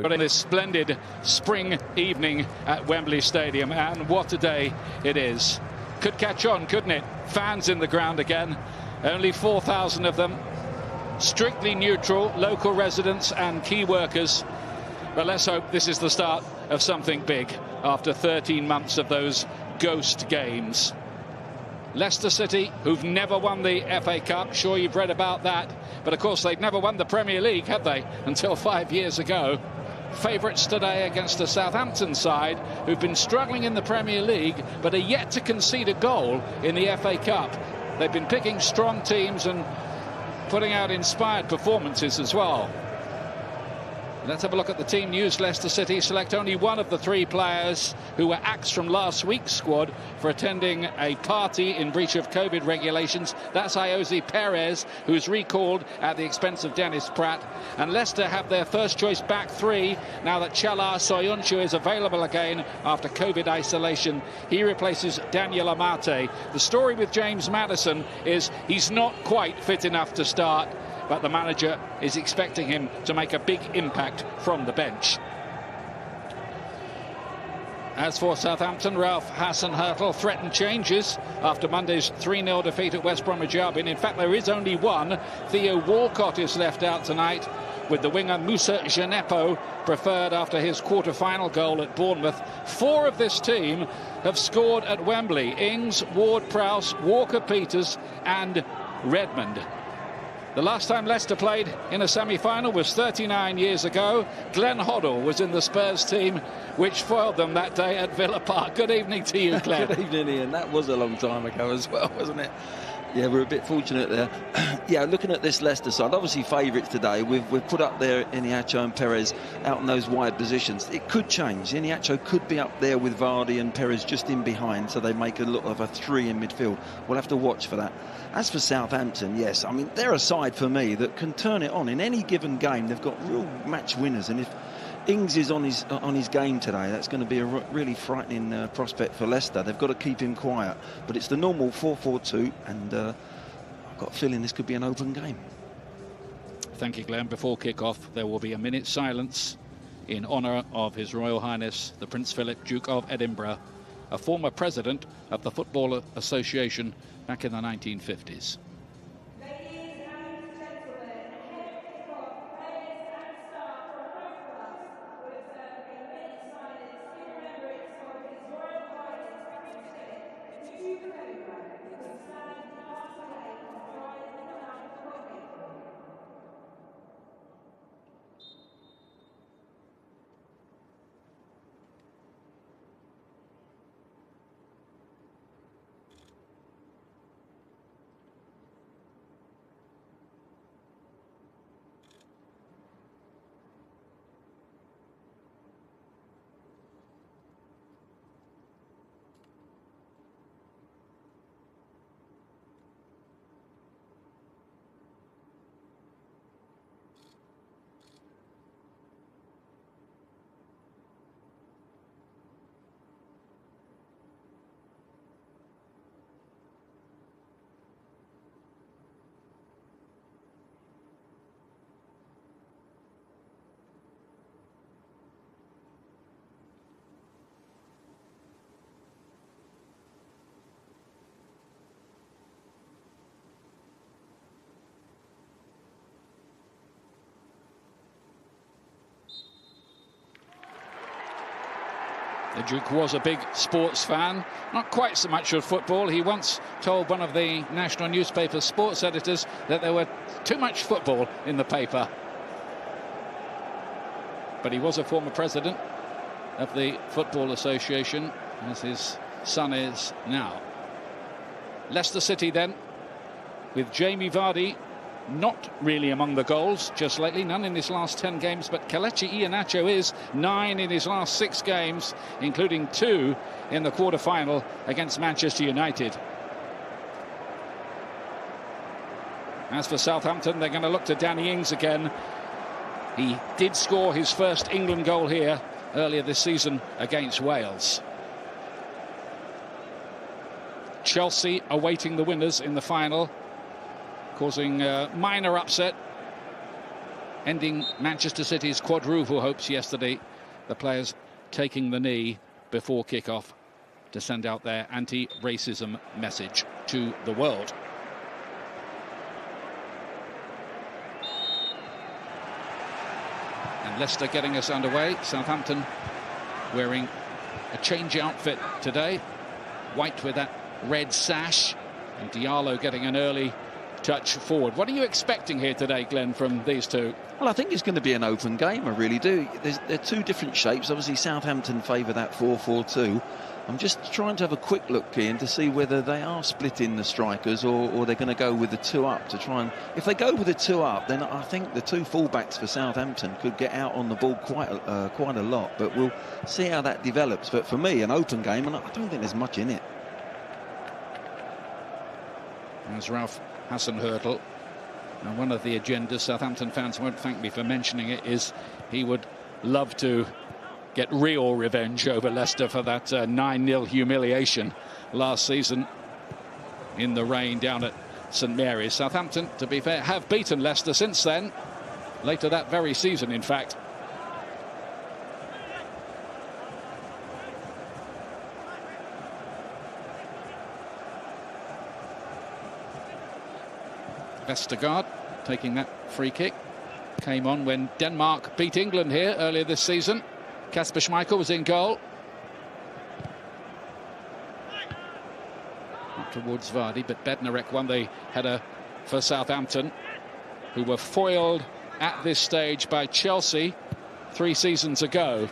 But in this splendid spring evening at Wembley Stadium, and what a day it is. Could catch on, couldn't it? Fans in the ground again, only 4,000 of them, strictly neutral, local residents and key workers. But let's hope this is the start of something big after 13 months of those ghost games. Leicester City, who've never won the FA Cup, sure you've read about that, but of course they've never won the Premier League, have they, until 5 years ago. Favourites today against a Southampton side who've been struggling in the Premier League but are yet to concede a goal in the FA Cup. They've been picking strong teams and putting out inspired performances as well. Let's have a look at the team news. Leicester City select only one of the three players who were axed from last week's squad for attending a party in breach of COVID regulations. That's Ayoze Perez, who's recalled at the expense of Dennis Pratt. And Leicester have their first choice back three now that Chala Soyuncu is available again after COVID isolation. He replaces Daniel Amate. The story with James Maddison is he's not quite fit enough to start, but the manager is expecting him to make a big impact from the bench. As for Southampton, Ralph Hasenhüttl threatened changes after Monday's 3-0 defeat at West Bromwich Albion. In fact, there is only one. Theo Walcott is left out tonight, with the winger Musa Djenepo preferred after his quarter-final goal at Bournemouth. Four of this team have scored at Wembley: Ings, Ward-Prowse, Walker-Peters and Redmond. The last time Leicester played in a semi-final was 39 years ago. Glenn Hoddle was in the Spurs team, which foiled them that day at Villa Park. Good evening to you, Glenn. Good evening, Ian. That was a long time ago as well, wasn't it? Yeah, we're a bit fortunate there. Yeah, looking at this Leicester side, obviously favourites today. We've put up there Iheanacho and Perez out in those wide positions. It could change. Iheanacho could be up there with Vardy and Perez just in behind, so they make a look of a three in midfield. We'll have to watch for that. As for Southampton, yes, I mean, they're a side for me that can turn it on in any given game. They've got real match winners, and if Ings is on his game today, that's going to be a really frightening prospect for Leicester. They've got to keep him quiet, but it's the normal 4-4-2, and I've got a feeling this could be an open game. Thank you, Glenn. Before kick-off, there will be a minute's silence in honour of His Royal Highness the Prince Philip, Duke of Edinburgh, a former president of the Football Association back in the 1950s. The Duke was a big sports fan, not quite so much of football. He once told one of the national newspaper sports editors that there were too much football in the paper. But he was a former president of the Football Association, as his son is now. Leicester City then, with Jamie Vardy not really among the goals just lately, none in his last 10 games, but Kelechi Iheanacho is 9 in his last 6 games, including 2 in the quarter-final against Manchester United. As for Southampton, they're going to look to Danny Ings again. He did score his first England goal here earlier this season against Wales. Chelsea awaiting the winners in the final, causing a minor upset ending Manchester City's quadruple hopes yesterday. The players taking the knee before kick-off to send out their anti-racism message to the world. And Leicester getting us underway. Southampton wearing a change outfit today. White with that red sash. And Diallo getting an early touch forward. What are you expecting here today, Glenn, from these two? Well, I think it's going to be an open game, I really do. They're two different shapes. Obviously, Southampton favour that 4-4-2. I'm just trying to have a quick look, Ian, to see whether they are splitting the strikers or they're going to go with the two up to try and... If they go with the two up, then I think the two fullbacks for Southampton could get out on the ball quite a lot. But we'll see how that develops. But for me, an open game, and I don't think there's much in it. As Ralph Hasenhüttl, and one of the agendas, Southampton fans won't thank me for mentioning it, is he would love to get real revenge over Leicester for that 9-0 humiliation last season in the rain down at St Mary's. Southampton, to be fair, have beaten Leicester since then, later that very season, in fact. Vestergaard taking that free kick. Came on when Denmark beat England here earlier this season. Kasper Schmeichel was in goal. Up towards Vardy, but Bednarek won the header for Southampton, who were foiled at this stage by Chelsea 3 seasons ago.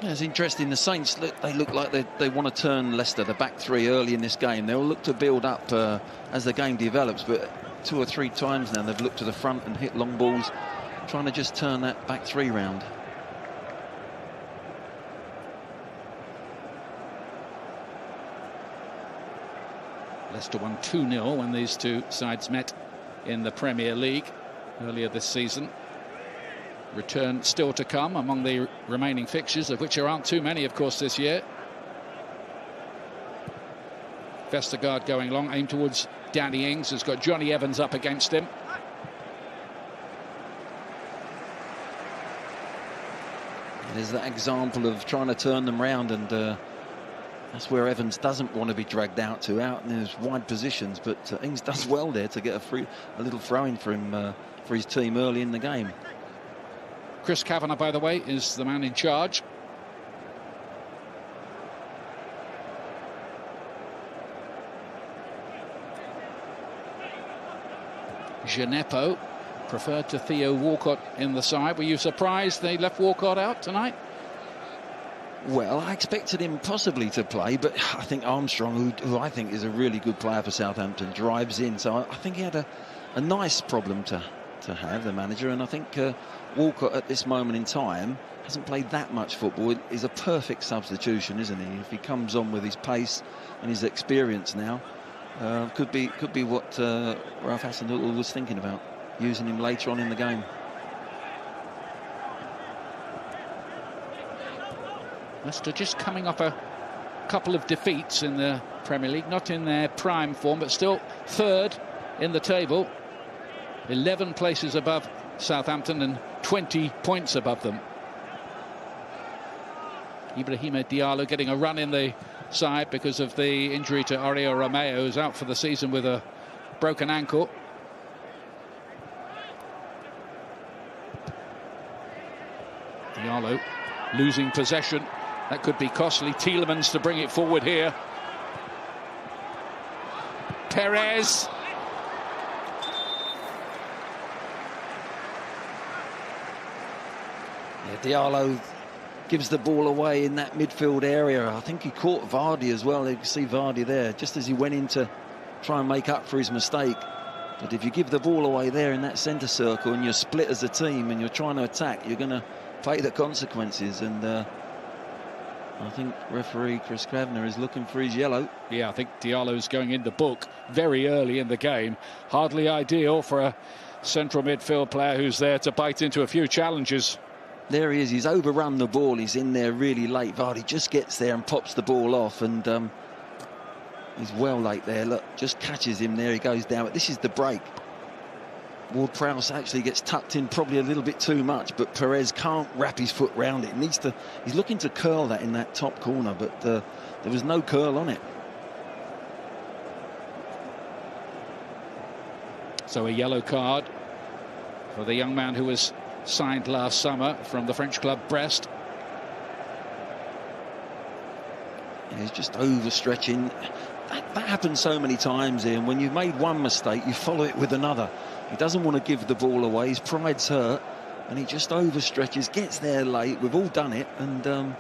Yeah, it's interesting. The Saints, they look like they want to turn Leicester, the back three, early in this game. They'll look to build up as the game develops, but 2 or 3 times now they've looked to the front and hit long balls, trying to just turn that back three round. Leicester won 2-0 when these two sides met in the Premier League earlier this season. Return still to come among the remaining fixtures, of which there aren't too many, of course, this year. Vestergaard going long, aimed towards Danny Ings, has got Johnny Evans up against him. There's that example of trying to turn them round, and that's where Evans doesn't want to be dragged out in those wide positions, but Ings does well there to get a little throw-in for him, for his team early in the game. Chris Kavanagh, by the way, is the man in charge. Gineppo preferred to Theo Walcott in the side. Were you surprised they left Walcott out tonight? Well, I expected him possibly to play, but I think Armstrong, who I think is a really good player for Southampton, drives in. So I think he had a nice problem to have, the manager, and I think Walcott at this moment in time hasn't played that much football. Is a perfect substitution, isn't he? If he comes on with his pace and his experience now, could be what Ralph Hasenhüttl was thinking about, using him later on in the game. Leicester just coming off a couple of defeats in the Premier League, not in their prime form, but still third in the table. 11 places above Southampton and 20 points above them. Ibrahima Diallo getting a run in the side because of the injury to Oriol Romeo, who's out for the season with a broken ankle. Diallo losing possession. That could be costly. Tielemans to bring it forward here. Perez. Yeah, Diallo gives the ball away in that midfield area. I think he caught Vardy as well. You can see Vardy there just as he went in to try and make up for his mistake. But if you give the ball away there in that centre circle and you're split as a team and you're trying to attack, you're going to pay the consequences. And I think referee Chris Kavanagh is looking for his yellow. Yeah, I think Diallo's going in the book very early in the game. Hardly ideal for a central midfield player who's there to bite into a few challenges. There he is. He's overrun the ball. He's in there really late. Vardy just gets there and pops the ball off. And He's well late there. Look, just catches him there. He goes down. But this is the break. Ward-Prowse actually gets tucked in probably a little bit too much, but Perez can't wrap his foot round it. He's looking to curl that in that top corner, but there was no curl on it. So a yellow card for the young man who was signed last summer from the French club Brest. Yeah, he's just overstretching. That happens so many times, Ian. When you've made one mistake, you follow it with another. He doesn't want to give the ball away. His pride's hurt, and he just overstretches, gets there late. We've all done it, and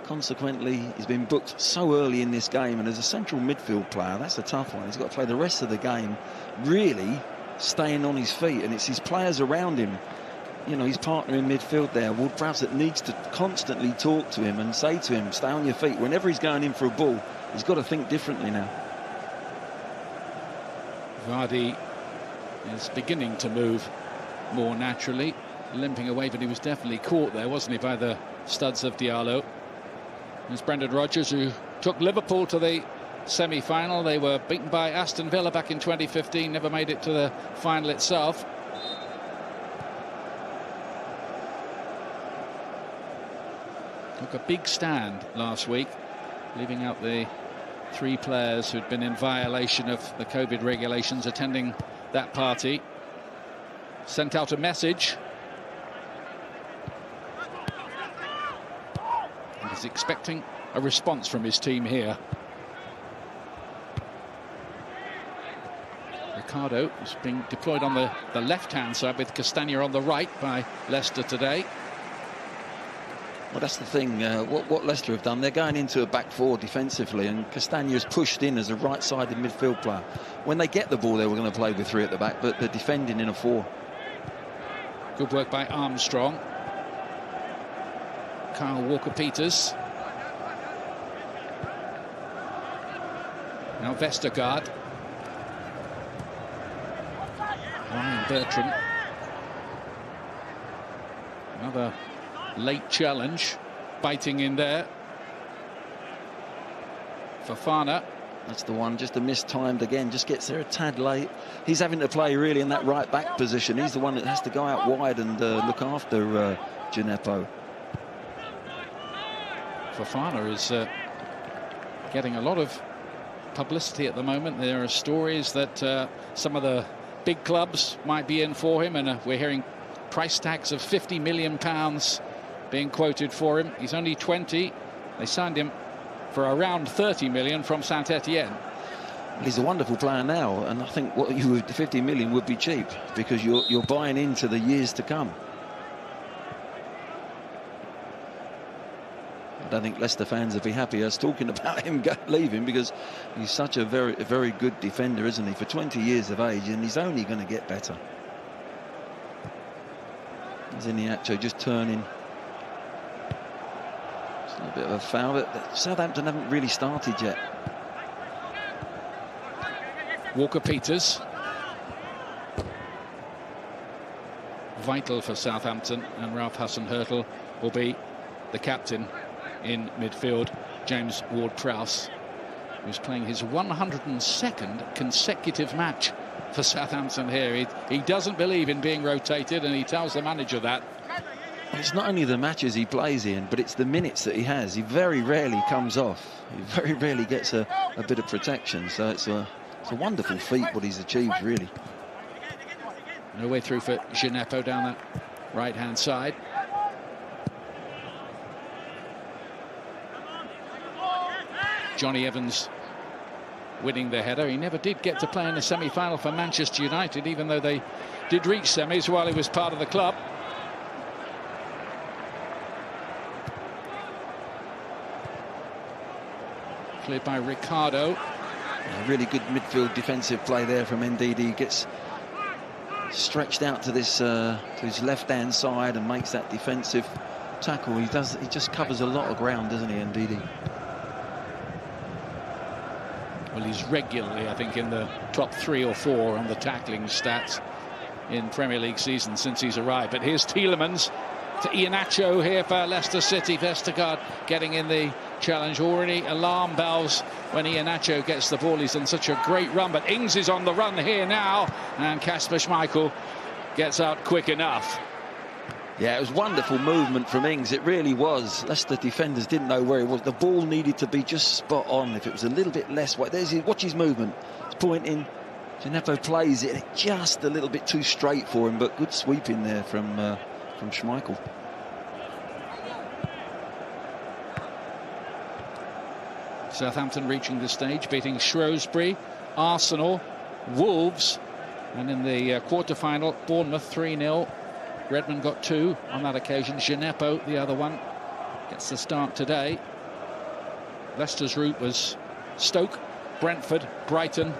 consequently, he's been booked so early in this game. And as a central midfield player, that's a tough one. He's got to play the rest of the game really staying on his feet, and it's his players around him. You know, his partner in midfield there, Ward-Prowse, that needs to constantly talk to him and say to him, stay on your feet. Whenever he's going in for a ball, he's got to think differently now. Vardy is beginning to move more naturally, limping away, but he was definitely caught there, wasn't he, by the studs of Diallo. There's Brendan Rodgers, who took Liverpool to the semi-final. They were beaten by Aston Villa back in 2015, never made it to the final itself. Took a big stand last week, leaving out the 3 players who'd been in violation of the COVID regulations attending that party. Sent out a message. And he's expecting a response from his team here. Ricardo is being deployed on the left-hand side with Castagna on the right by Leicester today. Well, that's the thing. What Leicester have done, they're going into a back 4 defensively, and Castagna is pushed in as a right-sided midfield player. When they get the ball, they were going to play with 3 at the back, but they're defending in a 4. Good work by Armstrong. Kyle Walker-Peters. Now Vestergaard. Ryan Bertrand. Another late challenge, biting in there. Fofana. That's the one, just a mistimed again, just gets there a tad late. He's having to play really in that right back position. He's the one that has to go out wide and look after Gineppo. Fofana is getting a lot of publicity at the moment. There are stories that some of the big clubs might be in for him, and we're hearing price tags of £50 million being quoted for him. He's only 20. They signed him for around 30 million from Saint-Etienne. He's a wonderful player now, and I think what you would 50 million would be cheap, because you're buying into the years to come. I don't think Leicester fans would be happy us talking about him leaving, because he's such a very good defender, isn't he, for 20 years of age, and he's only going to get better. Ziniacho just turning. It's a little bit of a foul, but Southampton haven't really started yet. Walker-Peters. Vital for Southampton, and Ralph Hasenhüttl will be the captain in midfield. James Ward-Prowse, who's playing his 102nd consecutive match for Southampton here. He doesn't believe in being rotated, and he tells the manager that. It's not only the matches he plays in, but it's the minutes that he has. He very rarely comes off. He very rarely gets a bit of protection. So it's a wonderful feat what he's achieved, really. No way through for Gineppo down that right-hand side. Johnny Evans winning the header. He never did get to play in the semi-final for Manchester United, even though they did reach semis while he was part of the club. Cleared by Ricardo. A really good midfield defensive play there from Ndidi. He gets stretched out to this to his left-hand side and makes that defensive tackle. He just covers a lot of ground, doesn't he, Ndidi? Well, he's regularly, I think, in the top 3 or 4 on the tackling stats in Premier League season since he's arrived. But here's Tielemans to Iheanacho here for Leicester City. Vestergaard getting in the challenge. Already alarm bells when Iheanacho gets the ball. He's on such a great run, but Ings is on the run here now, and Kasper Schmeichel gets out quick enough. Yeah, it was wonderful movement from Ings. It really was. Leicester defenders didn't know where he was. The ball needed to be just spot on. If it was a little bit less weight, watch his movement. It's pointing. Gineppo plays it just a little bit too straight for him, but good sweeping there from Schmeichel. Southampton reaching the stage, beating Shrewsbury, Arsenal, Wolves, and in the quarter-final, Bournemouth 3-0. Redmond got 2 on that occasion. Gineppo, the other one, gets the start today. Leicester's route was Stoke, Brentford, Brighton,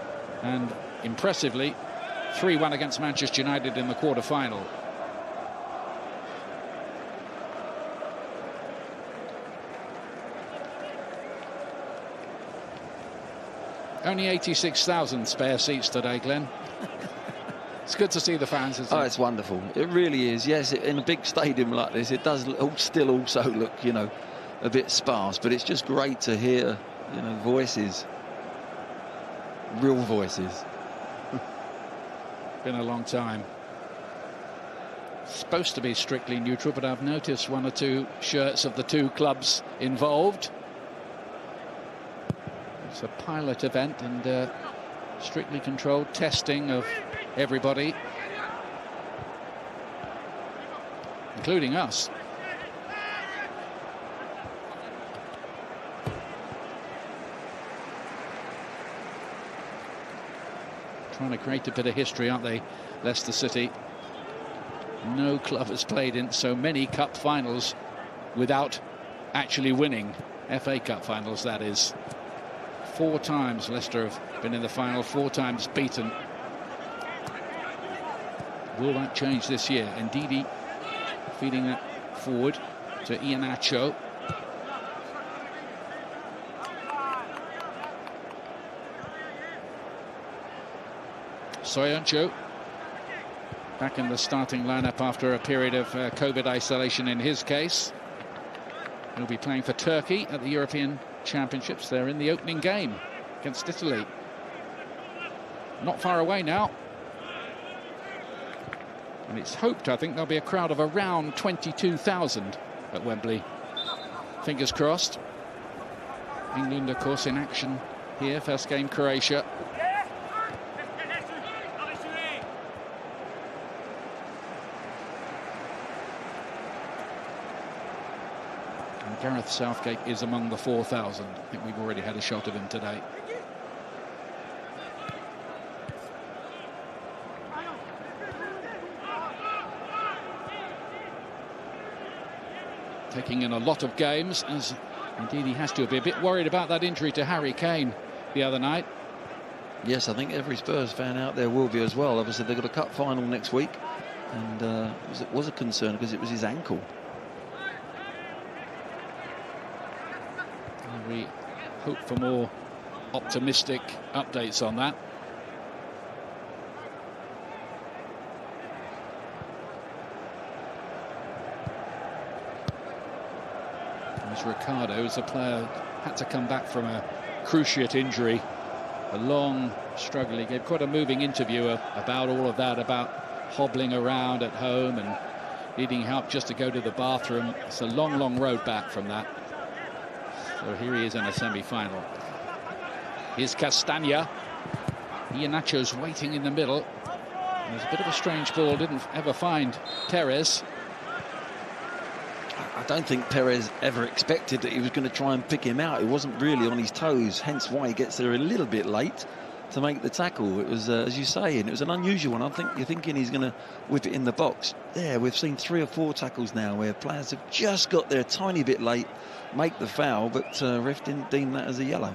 and impressively 3-1 against Manchester United in the quarter-final. Only 86,000 spare seats today, Glenn. It's good to see the fans, isn't it? Oh, it's wonderful. It really is. Yes, in a big stadium like this, it does still also look, you know, a bit sparse. But it's just great to hear, you know, voices, real voices. Been a long time. Supposed to be strictly neutral, but I've noticed 1 or 2 shirts of the 2 clubs involved. It's a pilot event and strictly controlled testing of everybody, including us. Trying to create a bit of history, aren't they, Leicester City? No club has played in so many cup finals without actually winning. FA Cup finals, that is. 4 times Leicester have been in the final, 4 times beaten. Will that change this year? Ndidi feeding that forward to Iheanacho. Soyuncu back in the starting lineup after a period of COVID isolation in his case. He'll be playing for Turkey at the European Championships. They're in the opening game against Italy. Not far away now. And it's hoped, I think, there'll be a crowd of around 22,000 at Wembley. Fingers crossed. England, of course, in action here. First game, Croatia. And Gareth Southgate is among the 4,000. I think we've already had a shot of him today. Taking in a lot of games, as indeed he has to be a bit worried about that injury to Harry Kane the other night. Yes, I think every Spurs fan out there will be as well. Obviously, they've got a cup final next week, and it was a concern because it was his ankle. And we hope for more optimistic updates on that. Ricardo is a player had to come back from a cruciate injury, a long struggle. He gave quite a moving interview about all of that, about hobbling around at home and needing help just to go to the bathroom. It's a long road back from that. So here he is in a semi-final. Here's Castagna. Iheanacho's waiting in the middle. There's a bit of a strange ball, didn't ever find Perez. I don't think Perez ever expected that he was going to try and pick him out. He wasn't really on his toes, hence why he gets there a little bit late to make the tackle. It was, as you say, and it was an unusual one. I think you're thinking he's going to whip it in the box. There, we've seen 3 or 4 tackles now where players have just got there a tiny bit late, make the foul, but ref didn't deem that as a yellow.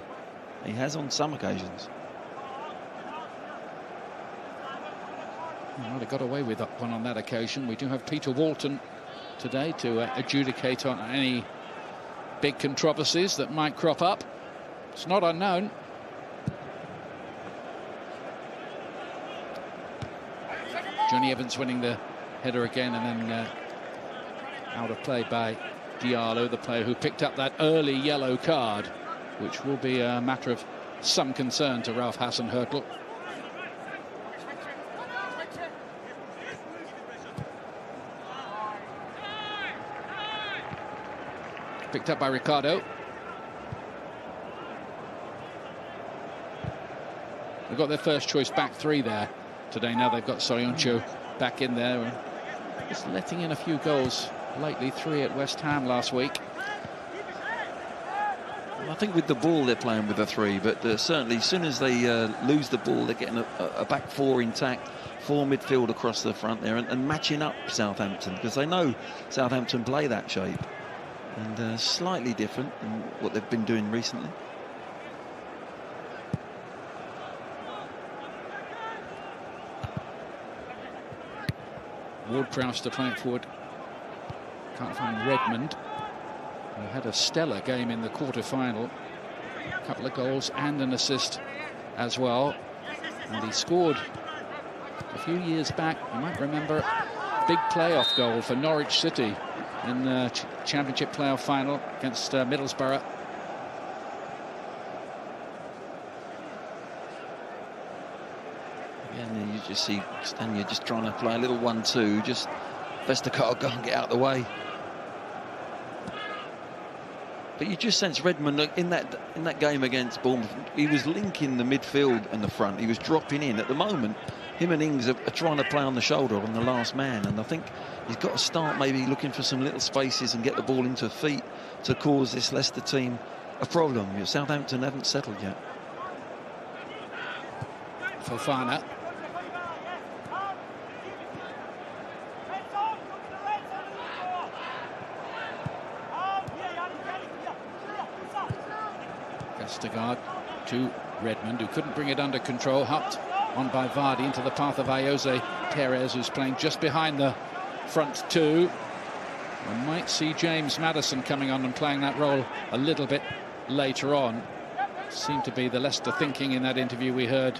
He has on some occasions. He might have got away with that one on that occasion. We do have Peter Walton today to adjudicate on any big controversies that might crop up. It's not unknown. Johnny Evans winning the header again, and then out of play by Diallo, the player who picked up that early yellow card, which will be a matter of some concern to Ralph Hasenhüttl. Picked up by Ricardo. They've got their first choice back three there today. Now they've got Soyuncu back in there. Just letting in a few goals lately, 3 at West Ham last week. I think with the ball they're playing with a 3, but certainly as soon as they lose the ball, they're getting a back 4 intact, 4 midfield across the front there, and matching up Southampton, because they know Southampton play that shape, and slightly different than what they've been doing recently. Ward-Prowse to play it forward. Can't find Redmond, who had a stellar game in the quarter-final. A couple of goals and an assist as well. And he scored a few years back, you might remember, big playoff goal for Norwich City in the Championship playoff final against Middlesbrough. And you just see Stania just trying to play a little 1-2, just Vestergaard go and get out of the way. But you just sense Redmond in that game against Bournemouth, he was linking the midfield and the front. He was dropping in. At the moment, him and Ings are trying to play on the shoulder on the last man, and I think he's got to start maybe looking for some little spaces and get the ball into feet to cause this Leicester team a problem. Southampton haven't settled yet. Fofana. Vestergaard to Redmond, who couldn't bring it under control. Helped on by Vardy into the path of Jose Perez, who's playing just behind the front two. We might see James Maddison coming on and playing that role a little bit later on. Seemed to be the Leicester thinking in that interview we heard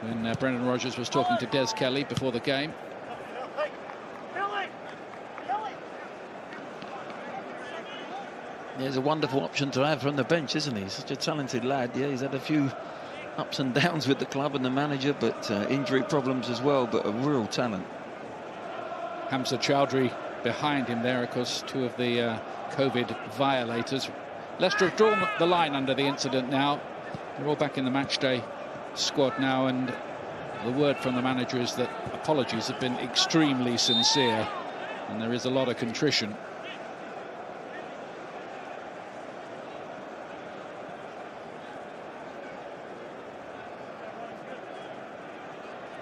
when Brendan Rodgers was talking to Des Kelly before the game. He's a wonderful option to have from the bench, isn't he? Such a talented lad. Yeah, he's had a few ups and downs with the club and the manager, but injury problems as well, but a real talent. Hamza Chowdhury behind him there, of course, 2 of the COVID violators. Leicester have drawn the line under the incident now. They're all back in the matchday squad now, and the word from the manager is that apologies have been extremely sincere, and there is a lot of contrition.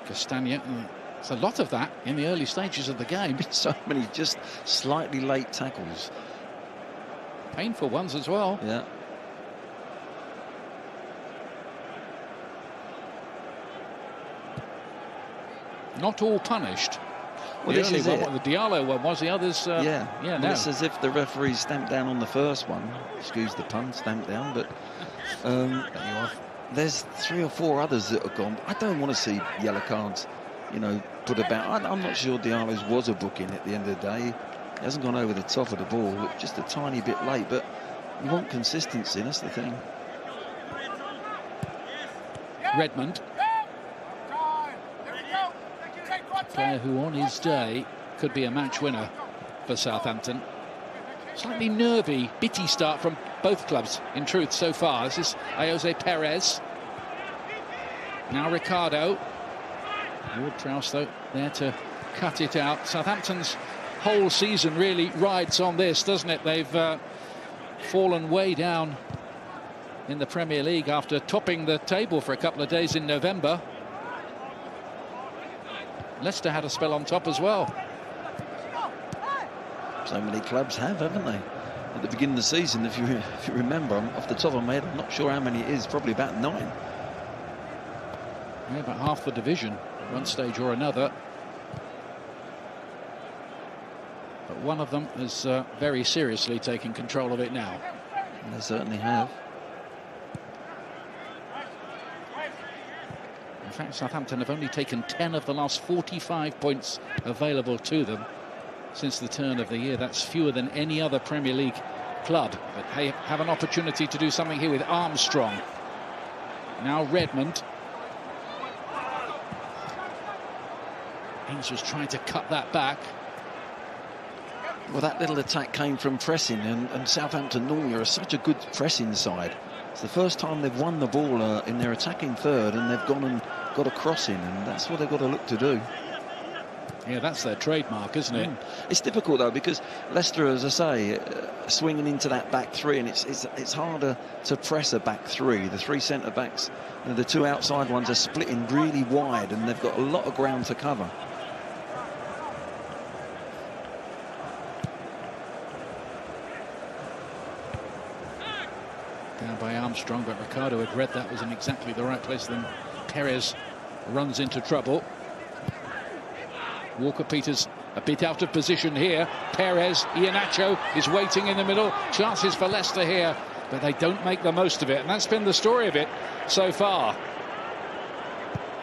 Castagna, it's a lot of that in the early stages of the game. So many just slightly late tackles. Painful ones as well. Yeah. Not all punished. Well, the this only is one, it. The Diallo one was, the others. Yeah, no. It's as if the referee stamped down on the first one. Excuse the pun, stamped down, but there's 3 or 4 others that have gone. I don't want to see yellow cards, put about. I'm not sure Diallo's was a booking at the end of the day. He hasn't gone over the top of the ball, just a tiny bit late, but you want consistency, that's the thing. Redmond, player who on his day could be a match winner for Southampton. Slightly nervy, bitty start from both clubs, in truth, so far. This is Jose Perez. Now Ricardo. Ward-Prowse, though, there to cut it out. Southampton's whole season really rides on this, doesn't it? They've fallen way down in the Premier League after topping the table for a couple of days in November. Leicester had a spell on top as well. So many clubs have, haven't they? At the beginning of the season, if you remember, off the top of my head, I'm not sure how many it is, probably about 9. Yeah, about half the division at one stage or another. But one of them is very seriously taking control of it now. And they certainly have. In fact, Southampton have only taken 10 of the last 45 points available to them since the turn of the year. That's fewer than any other Premier League club. But they have an opportunity to do something here with Armstrong. Now Redmond. Ings was trying to cut that back. Well, that little attack came from pressing, and Southampton normally are such a good pressing side. It's the first time they've won the ball in their attacking third, and they've gone and got a cross in, and that's what they've got to look to do. Yeah, that's their trademark, isn't it? It's difficult, though, because Leicester, as I say, swinging into that back three, and it's harder to press a back three. The three centre-backs, you know, the two outside ones are splitting really wide, and they've got a lot of ground to cover. Down by Armstrong, but Ricardo had read that was in exactly the right place. Then Perez runs into trouble. Walker-Peters a bit out of position here. Perez, Iheanacho is waiting in the middle. Chances for Leicester here, but they don't make the most of it. And that's been the story of it so far.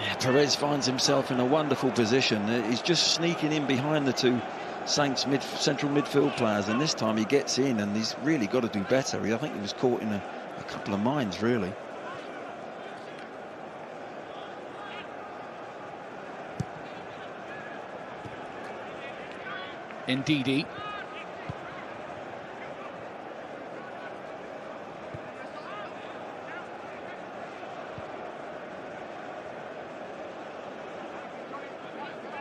Yeah, Perez finds himself in a wonderful position. He's just sneaking in behind the two Saints central midfield players, and this time he gets in, and he's really got to do better. I think he was caught in a couple of minds, really. Ndidi.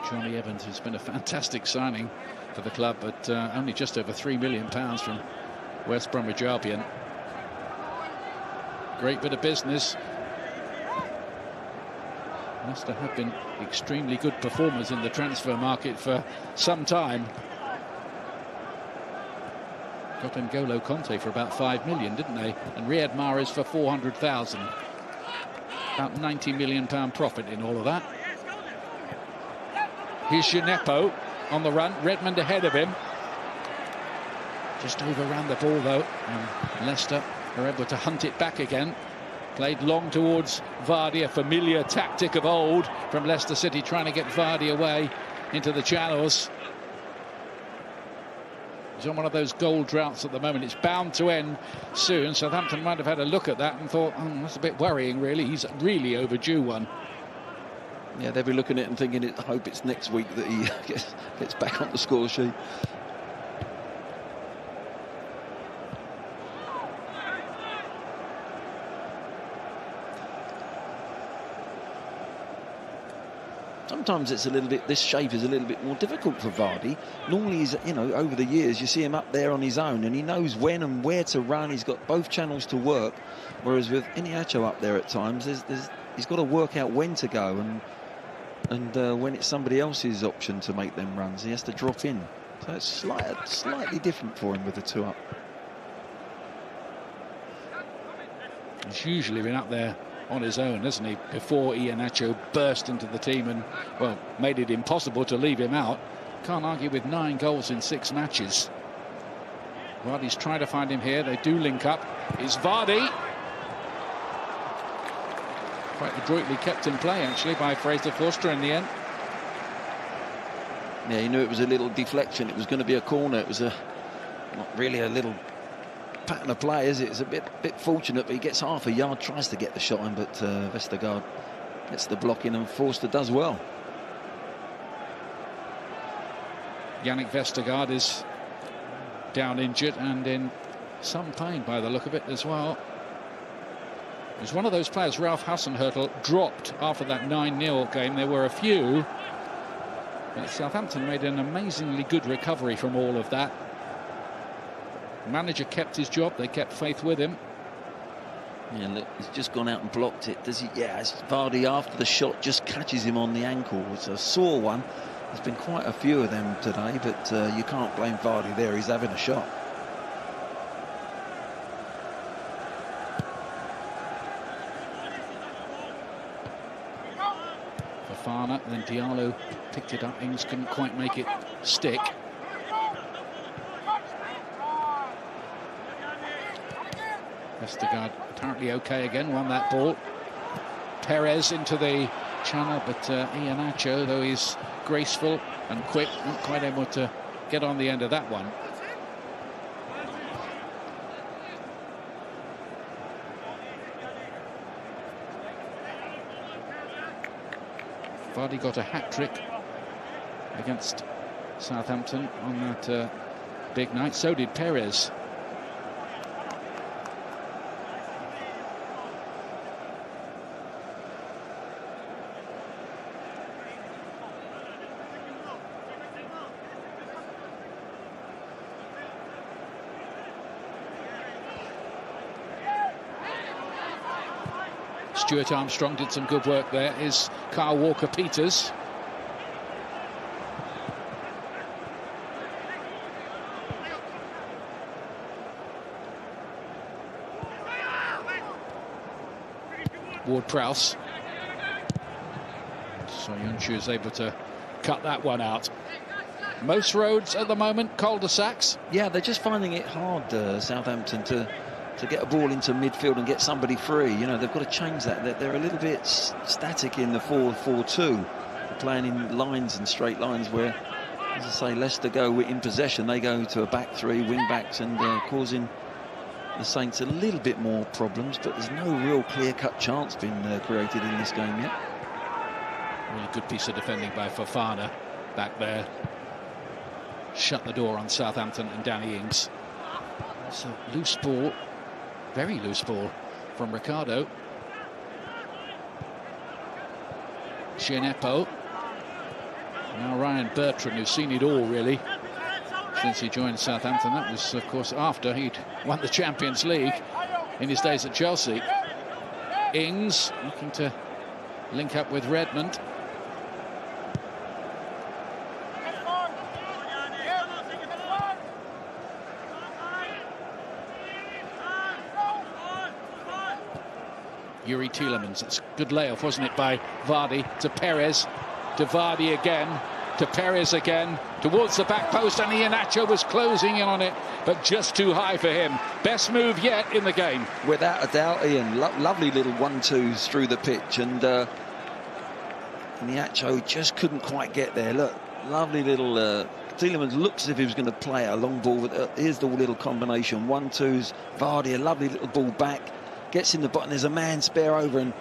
Johnny Evans has been a fantastic signing for the club, but only just over £3 million from West Bromwich Albion. Great bit of business. Leicester have been extremely good performers in the transfer market for some time. Got N'Golo Conte for about £5 million, didn't they? And Riyad Mahrez for 400,000. About £90 million profit in all of that. Here's Gineppo on the run. Redmond ahead of him. Just overran the ball, though. And Leicester are able to hunt it back again. Played long towards Vardy, a familiar tactic of old from Leicester City, trying to get Vardy away into the channels. He's on one of those goal droughts at the moment. It's bound to end soon. Southampton might have had a look at that and thought, oh, that's a bit worrying, really. He's really overdue one. Yeah, they'll be looking at it and thinking, I hope it's next week that he gets back on the score sheet. Sometimes it's a little bit, this shape is a little bit more difficult for Vardy. Normally, he's, you know, over the years, you see him up there on his own, and he knows when and where to run. He's got both channels to work. Whereas with Iheanacho up there at times, he's got to work out when to go, and when it's somebody else's option to make them runs, he has to drop in. So it's slightly different for him with the two up. He's usually been up there on his own, hasn't he, before Iheanacho burst into the team and, well, made it impossible to leave him out. Can't argue with 9 goals in 6 matches. Vardy's trying to find him here. They do link up. It's Vardy. Quite adroitly kept in play, actually, by Fraser Forster in the end. Yeah, he knew it was a little deflection. It was going to be a corner. It was not really a little pattern of play, is it? It's a bit fortunate, but he gets half a yard, tries to get the shot in, but Vestergaard gets the block in, and Forster does well. Yannick Vestergaard is down injured and in some pain by the look of it as well. He's one of those players, Ralph Hasenhüttl, dropped after that 9-0 game. There were a few, but Southampton made an amazingly good recovery from all of that. The manager kept his job. They kept faith with him. Yeah, look, he's just gone out and blocked it. Does he? Yeah, it's Vardy after the shot just catches him on the ankle. It's a sore one. There's been quite a few of them today, but you can't blame Vardy there. He's having a shot. Fofana, then Diallo picked it up. Ings couldn't quite make it stick. Vestergaard apparently okay again, won that ball. Perez into the channel, but Iheanacho, though he's graceful and quick, not quite able to get on the end of that one. Vardy got a hat-trick against Southampton on that big night. So did Perez. Stuart Armstrong did some good work there. Is Kyle Walker-Peters. Ward-Prowse. So Yunchu is able to cut that one out. Most roads at the moment, cul-de-sacs. Yeah, they're just finding it hard, Southampton, to get a ball into midfield and get somebody free. You know, they've got to change that. They're a little bit static in the 4-4-2. They're playing in lines and straight lines where, as I say, Leicester go in possession. They go to a back three, wing backs, and causing the Saints a little bit more problems. But there's no real clear-cut chance been created in this game yet. Really good piece of defending by Fofana back there. Shut the door on Southampton and Danny Ings. It's a loose ball. Very loose ball from Ricardo. Gineppo. Now Ryan Bertrand, who's seen it all really since he joined Southampton. That was, of course, after he'd won the Champions League in his days at Chelsea. Ings looking to link up with Redmond. Yuri Tielemans. That's a good layoff, wasn't it, by Vardy to Perez, to Vardy again, to Perez again, towards the back post, and Iheanacho was closing in on it, but just too high for him. Best move yet in the game. Without a doubt, Ian. Lovely little 1-2s through the pitch, and Iheanacho just couldn't quite get there. Look, lovely little... Tielemans looks as if he was going to play a long ball. Here's the little combination. 1-2s, Vardy, a lovely little ball back. Gets in the bottom, there's a man spare over, and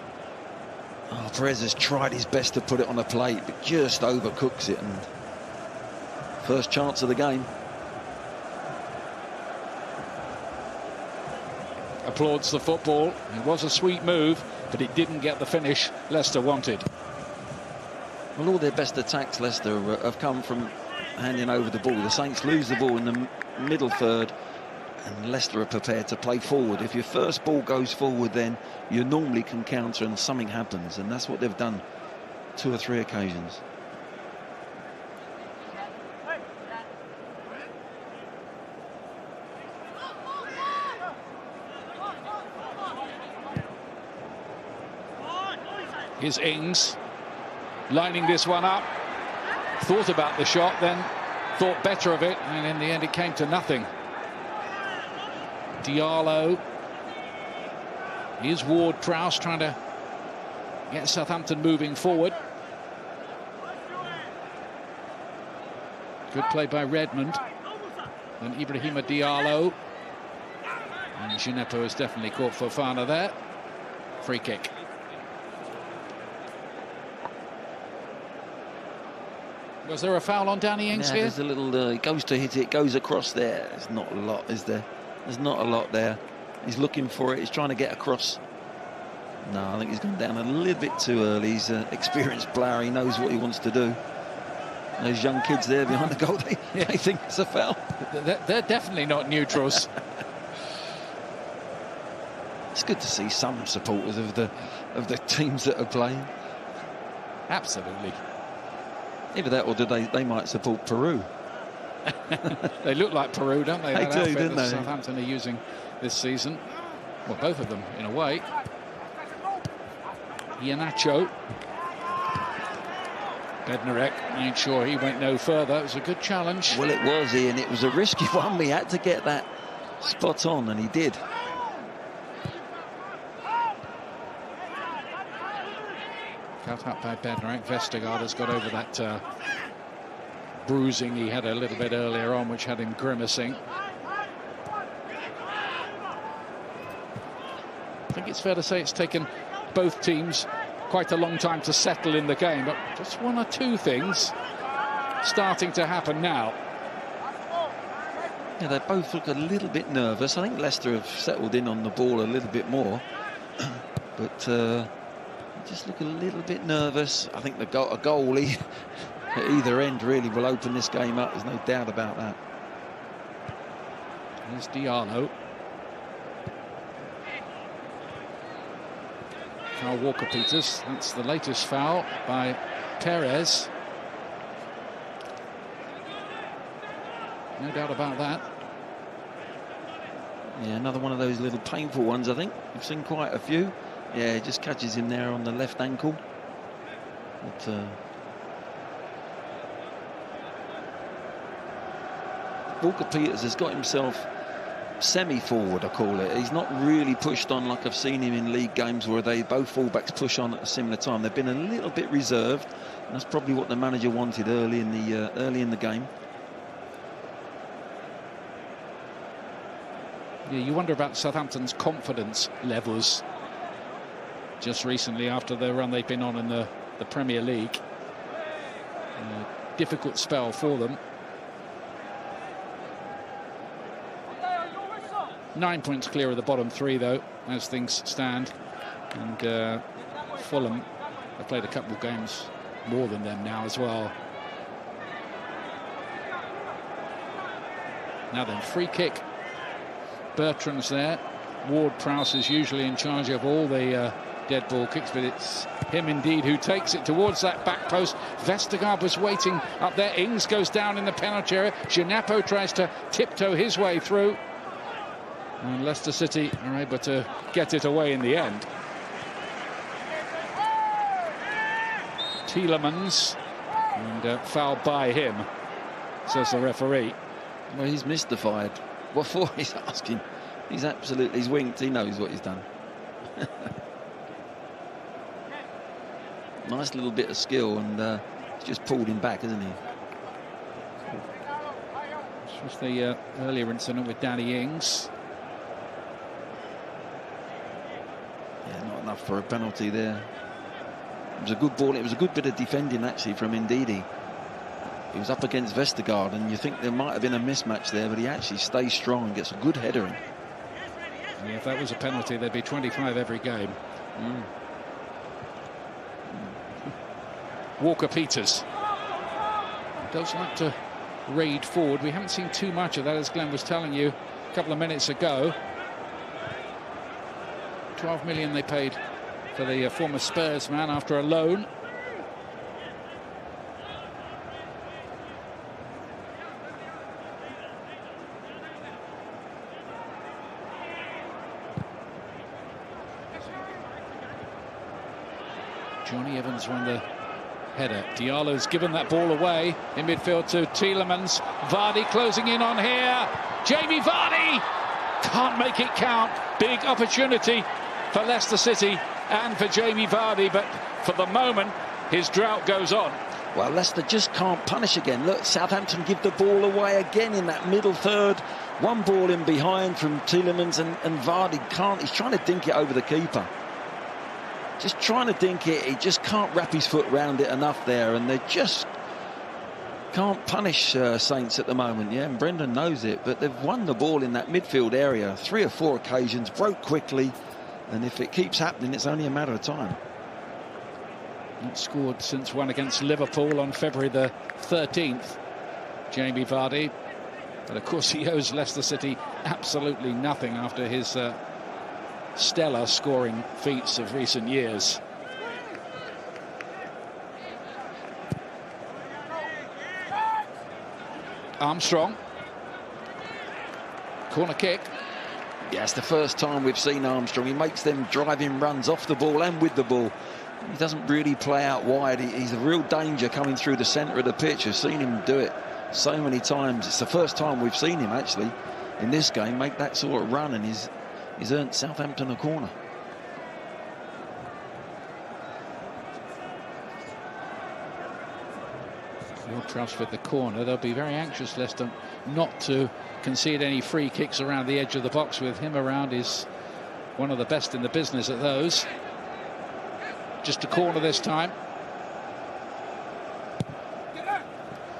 Perez has tried his best to put it on a plate, but just overcooks it, and first chance of the game. Applauds the football. It was a sweet move, but it didn't get the finish Leicester wanted. Well, all their best attacks, Leicester, have come from handing over the ball. The Saints lose the ball in the middle third, and Leicester are prepared to play forward. If your first ball goes forward, then you normally can counter and something happens, and that's what they've done 2 or 3 occasions. Here's Ings lining this one up. Thought about the shot, then thought better of it, and in the end it came to nothing. Diallo. Here's Ward-Prowse trying to get Southampton moving forward. Good play by Redmond. Then Ibrahima Diallo. And Gineppo has definitely caught Fofana there. Free kick. Was there a foul on Danny Ings here? There's a little, he goes to hit it, goes across there. There's not a lot, is there? There's not a lot there. He's looking for it. He's trying to get across. No, I think he's gone down a little bit too early. He's an experienced player. He knows what he wants to do. Those young kids there behind the goal, they think it's a foul. They're definitely not neutrals. It's good to see some supporters of the teams that are playing. Absolutely. Either that, or they might support Peru. They look like Peru, don't they? They that do, outfit didn't that they? Southampton are using this season. Well, both of them, in a way. Iheanacho. Bednarek made sure he went no further. It was a good challenge. Well, it was, Ian. It was a risky one. We had to get that spot on, and he did. Cut up by Bednarek. Vestergaard has got over that bruising he had a little bit earlier on, which had him grimacing. I think it's fair to say it's taken both teams quite a long time to settle in the game, but just one or two things starting to happen now. Yeah, they both look a little bit nervous. I think Leicester have settled in on the ball a little bit more, but they just look a little bit nervous. I think a goal at either end really will open this game up. There's no doubt about that. There's Diallo. Foul Walker-Peters. That's the latest foul by Perez. No doubt about that. Yeah, another one of those little painful ones, I think. We've seen quite a few. Yeah, it just catches him there on the left ankle. But, Walker-Peters has got himself semi-forward, I call it. He's not really pushed on like I've seen him in league games where both fullbacks push on at a similar time. They've been a little bit reserved, and that's probably what the manager wanted early in the game. Yeah, you wonder about Southampton's confidence levels just recently after the run they've been on in the Premier League. Difficult spell for them. 9 points clear of the bottom three, though, as things stand. And Fulham have played a couple of games more than them now as well. Now then, free kick. Bertrand's there. Ward-Prowse is usually in charge of all the dead ball kicks, but it's him indeed who takes it towards that back post. Vestergaard was waiting up there. Ings goes down in the penalty area. Gineppo tries to tiptoe his way through. And Leicester City are able to get it away in the end. Tielemans, and foul by him, says the referee. Well, he's mystified. What for? He's asking. He's winked. He knows what he's done. Nice little bit of skill, and he's just pulled him back, isn't he? This was the earlier incident with Danny Ings. Yeah, not enough for a penalty there. It was a good ball. It was a good bit of defending, actually, from Ndidi. He was up against Vestergaard, and you think there might have been a mismatch there, but he actually stays strong and gets a good header in. Yeah, if that was a penalty, there'd be 25 every game. Walker-Peters does like to raid forward. We haven't seen too much of that, as Glenn was telling you a couple of minutes ago. 12 million they paid for the former Spurs man after a loan. Johnny Evans won the header. Diallo's given that ball away in midfield to Tielemans. Vardy closing in on here. Jamie Vardy can't make it count. Big opportunity for Leicester City and for Jamie Vardy, but for the moment his drought goes on. Well, Leicester just can't punish again. Look, Southampton give the ball away again in that middle third. One ball in behind from Tielemans, and Vardy can't. He's trying to dink it over the keeper. Just trying to dink it. He just can't wrap his foot round it enough there, and they just can't punish Saints at the moment. Yeah, and Brendan knows it, but they've won the ball in that midfield area 3 or 4 occasions, broke quickly, and if it keeps happening, it's only a matter of time. Not scored since one against Liverpool on February the 13th, Jamie Vardy. But of course he owes Leicester City absolutely nothing after his stellar scoring feats of recent years. Armstrong. Corner kick. Yeah, it's the first time we've seen Armstrong. He makes them driving runs off the ball and with the ball. He doesn't really play out wide. He's a real danger coming through the centre of the pitch. I've seen him do it so many times. It's the first time we've seen him actually in this game make that sort of run, and he's earned Southampton a corner. Ward-Prowse with the corner. They'll be very anxious, Leicester, not to concede any free kicks around the edge of the box. With him around, is one of the best in the business at those. Just a corner this time.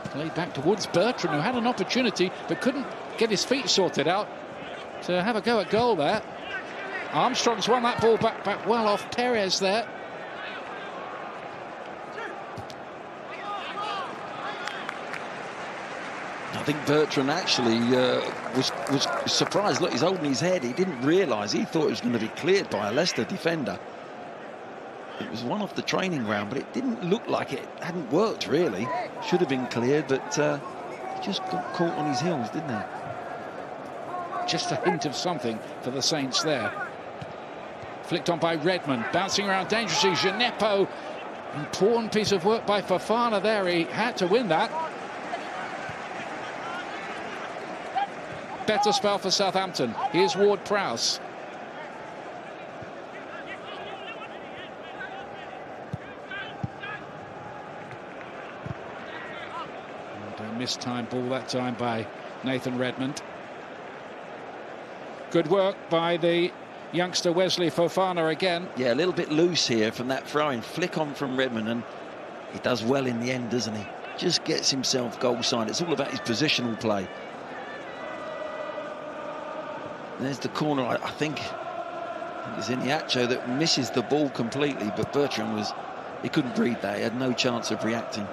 Played back towards Bertrand, who had an opportunity but couldn't get his feet sorted out to have a go at goal there. Armstrong's won that ball back well off Perez there. I think Bertrand actually was surprised. Look, he's holding his head. He didn't realise. He thought it was going to be cleared by a Leicester defender. It was one off the training ground, but it didn't look like it hadn't worked, really. Should have been cleared, but he just got caught on his heels, didn't he? Just a hint of something for the Saints there. Flicked on by Redmond, bouncing around dangerously. Gineppo, important piece of work by Fofana there. He had to win that. Better spell for Southampton. Here's Ward-Prowse. And a mistimed ball that time by Nathan Redmond. Good work by the youngster Wesley Fofana again. Yeah, a little bit loose here from that throw-in. Flick on from Redmond, and he does well in the end, doesn't he? Just gets himself goal side. It's all about his positional play. There's the corner. I think it's Iniacho that misses the ball completely, but Bertrand he couldn't read that. He had no chance of reacting.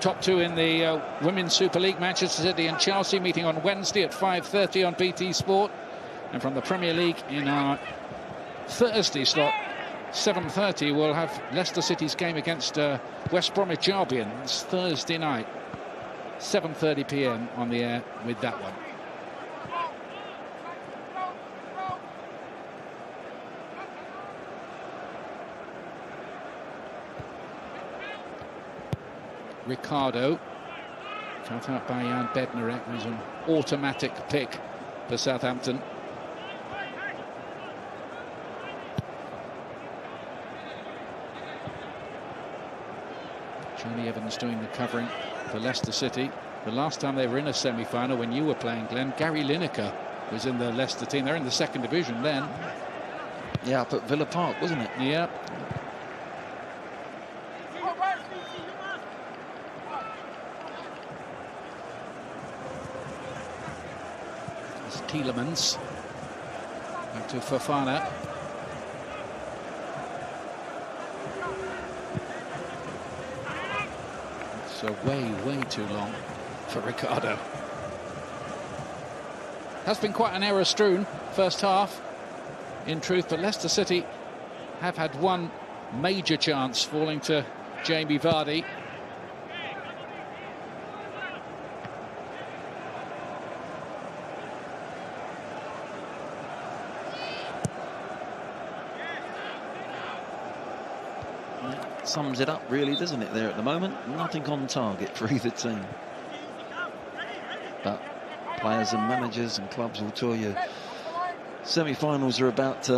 Top two in the Women's Super League, Manchester City and Chelsea meeting on Wednesday at 5:30 on BT Sport. And from the Premier League in our Thursday slot, 7:30, we'll have Leicester City's game against West Bromwich Albion. It's Thursday night. 7:30 p.m. on the air with that one. Ricardo, cut out by Jan Bednarek, who's an automatic pick for Southampton. Johnny Evans doing the covering for Leicester City. The last time they were in a semi-final, when you were playing, Glenn, Gary Lineker was in the Leicester team. They're in the second division then. Yeah, up at Villa Park, wasn't it? Yeah. It's Tielemans. Back to Fofana. So way too long for Ricardo. Has been quite an error-strewn first half, in truth, but Leicester City have had one major chance falling to Jamie Vardy. Sums it up, really, doesn't it, there at the moment? Nothing on target for either team. But players and managers and clubs will tell you semi-finals are about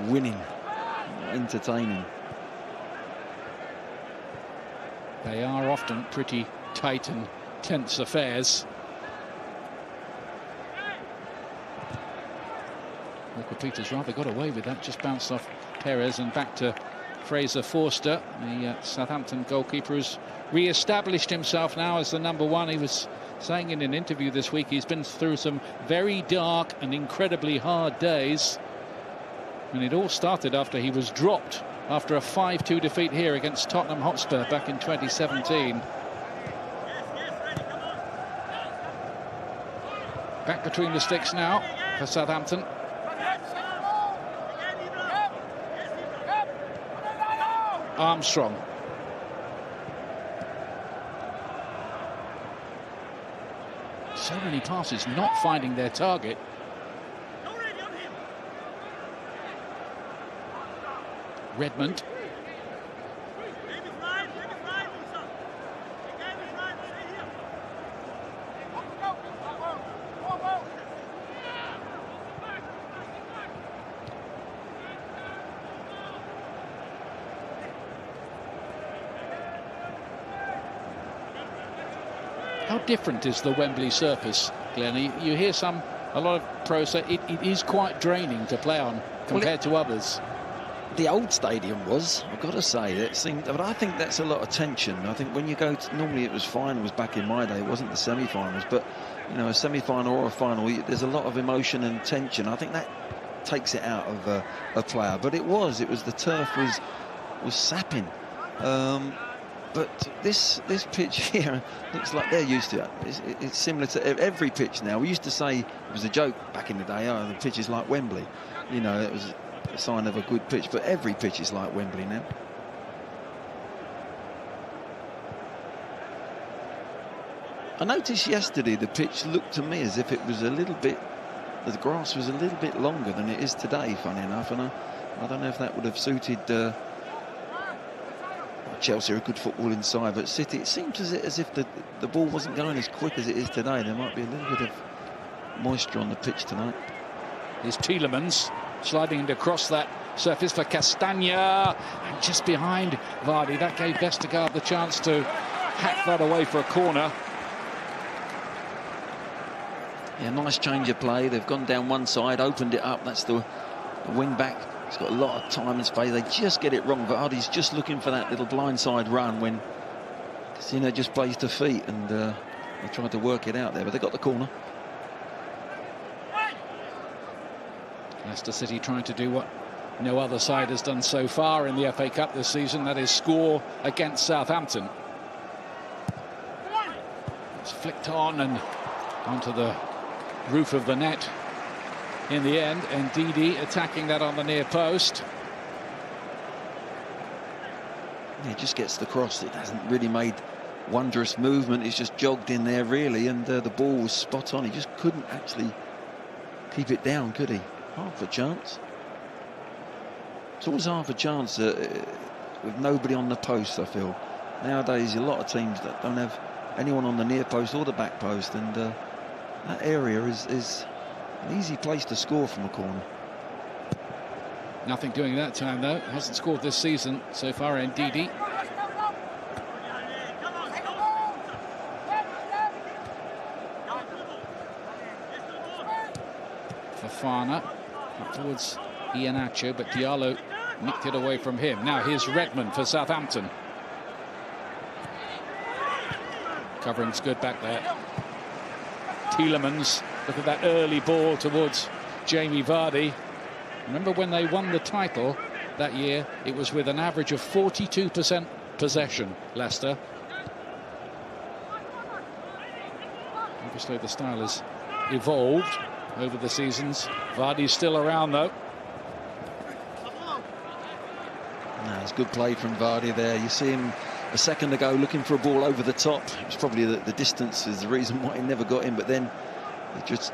winning, not entertaining. They are often pretty tight and tense affairs. Walker Peters rather got away with that, just bounced off Perez and back to Fraser Forster. The Southampton goalkeeper has re-established himself now as the number one. He was saying in an interview this week he's been through some very dark and incredibly hard days, and it all started after he was dropped after a 5-2 defeat here against Tottenham Hotspur back in 2017. Back between the sticks now for Southampton. Armstrong. So many passes not finding their target. Redmond. How different is the Wembley surface, Glenn? You hear a lot of pros say it is quite draining to play on compared to others. The old stadium was, I've got to say, it seemed, but I think that's a lot of tension. I think when you go to, normally it was finals back in my day, it wasn't the semi-finals, but you know, a semi-final or a final, there's a lot of emotion and tension. I think that takes it out of a player, but it was the turf was sapping. But this pitch here looks like they're used to it. It's similar to every pitch now. We used to say, it was a joke back in the day, oh, the pitch is like Wembley. You know, it was a sign of a good pitch, but every pitch is like Wembley now. I noticed yesterday the pitch looked to me as if it was a little bit, the grass was a little bit longer than it is today, funny enough, and I don't know if that would have suited Chelsea are a good football inside, but City, it seemed as if the ball wasn't going as quick as it is today. There might be a little bit of moisture on the pitch tonight. Here's Tielemans sliding across that surface for Castagna, and just behind Vardy. That gave Vestergaard the chance to hack that away for a corner. Yeah, nice change of play. They've gone down one side, opened it up. That's the wing back. He's got a lot of time and space. They just get it wrong. Vardy's just looking for that little blindside run when Casino just plays to feet, and they tried to work it out there, but they got the corner. Leicester City trying to do what no other side has done so far in the FA Cup this season, that is score against Southampton. It's flicked on and onto the roof of the net in the end, and Ndidi attacking that on the near post. He just gets the cross. It hasn't really made wondrous movement. He's just jogged in there really, and the ball was spot on. He just couldn't actually keep it down, could he? Half a chance. It's always half a chance with nobody on the post, I feel. Nowadays, a lot of teams that don't have anyone on the near post or the back post, and that area is an easy place to score from a corner. Nothing doing that time, though. Hasn't scored this season so far, Ndidi. Fofana up towards Iheanacho, but Diallo nicked it away from him. Now here's Redmond for Southampton. Covering's good back there. Tielemans, look at that early ball towards Jamie Vardy. Remember when they won the title that year, it was with an average of 42% possession, Leicester. Obviously the style has evolved over the seasons. Vardy's still around though. No, it's good play from Vardy there. You see him a second ago looking for a ball over the top. It was probably the distance is the reason why he never got in, but then he just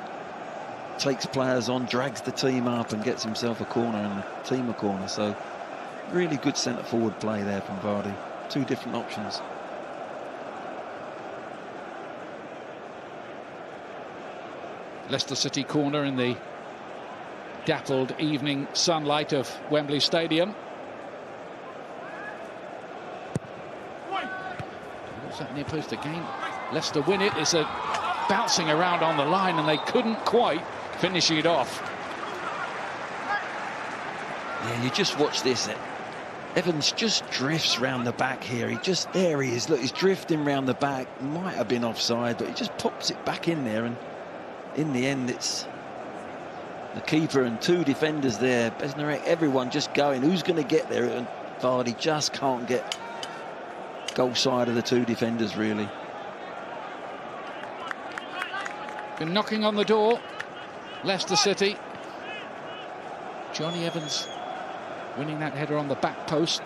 takes players on, drags the team up and gets himself a corner and the team a corner. So really good centre forward play there from Vardy. Two different options. Leicester City corner in the dappled evening sunlight of Wembley Stadium. What's that near post again? Leicester win it. It's a bouncing around on the line and they couldn't quite finish it off. Yeah, you just watch this. Evans just drifts round the back here. There he is. Look, he's drifting round the back. Might have been offside, but he just pops it back in there, and in the end it's the keeper and two defenders there. Besnarek, everyone just going. Who's going to get there? And Vardy just can't get goal side of the two defenders, really. Been knocking on the door, Leicester City. Johnny Evans winning that header on the back post.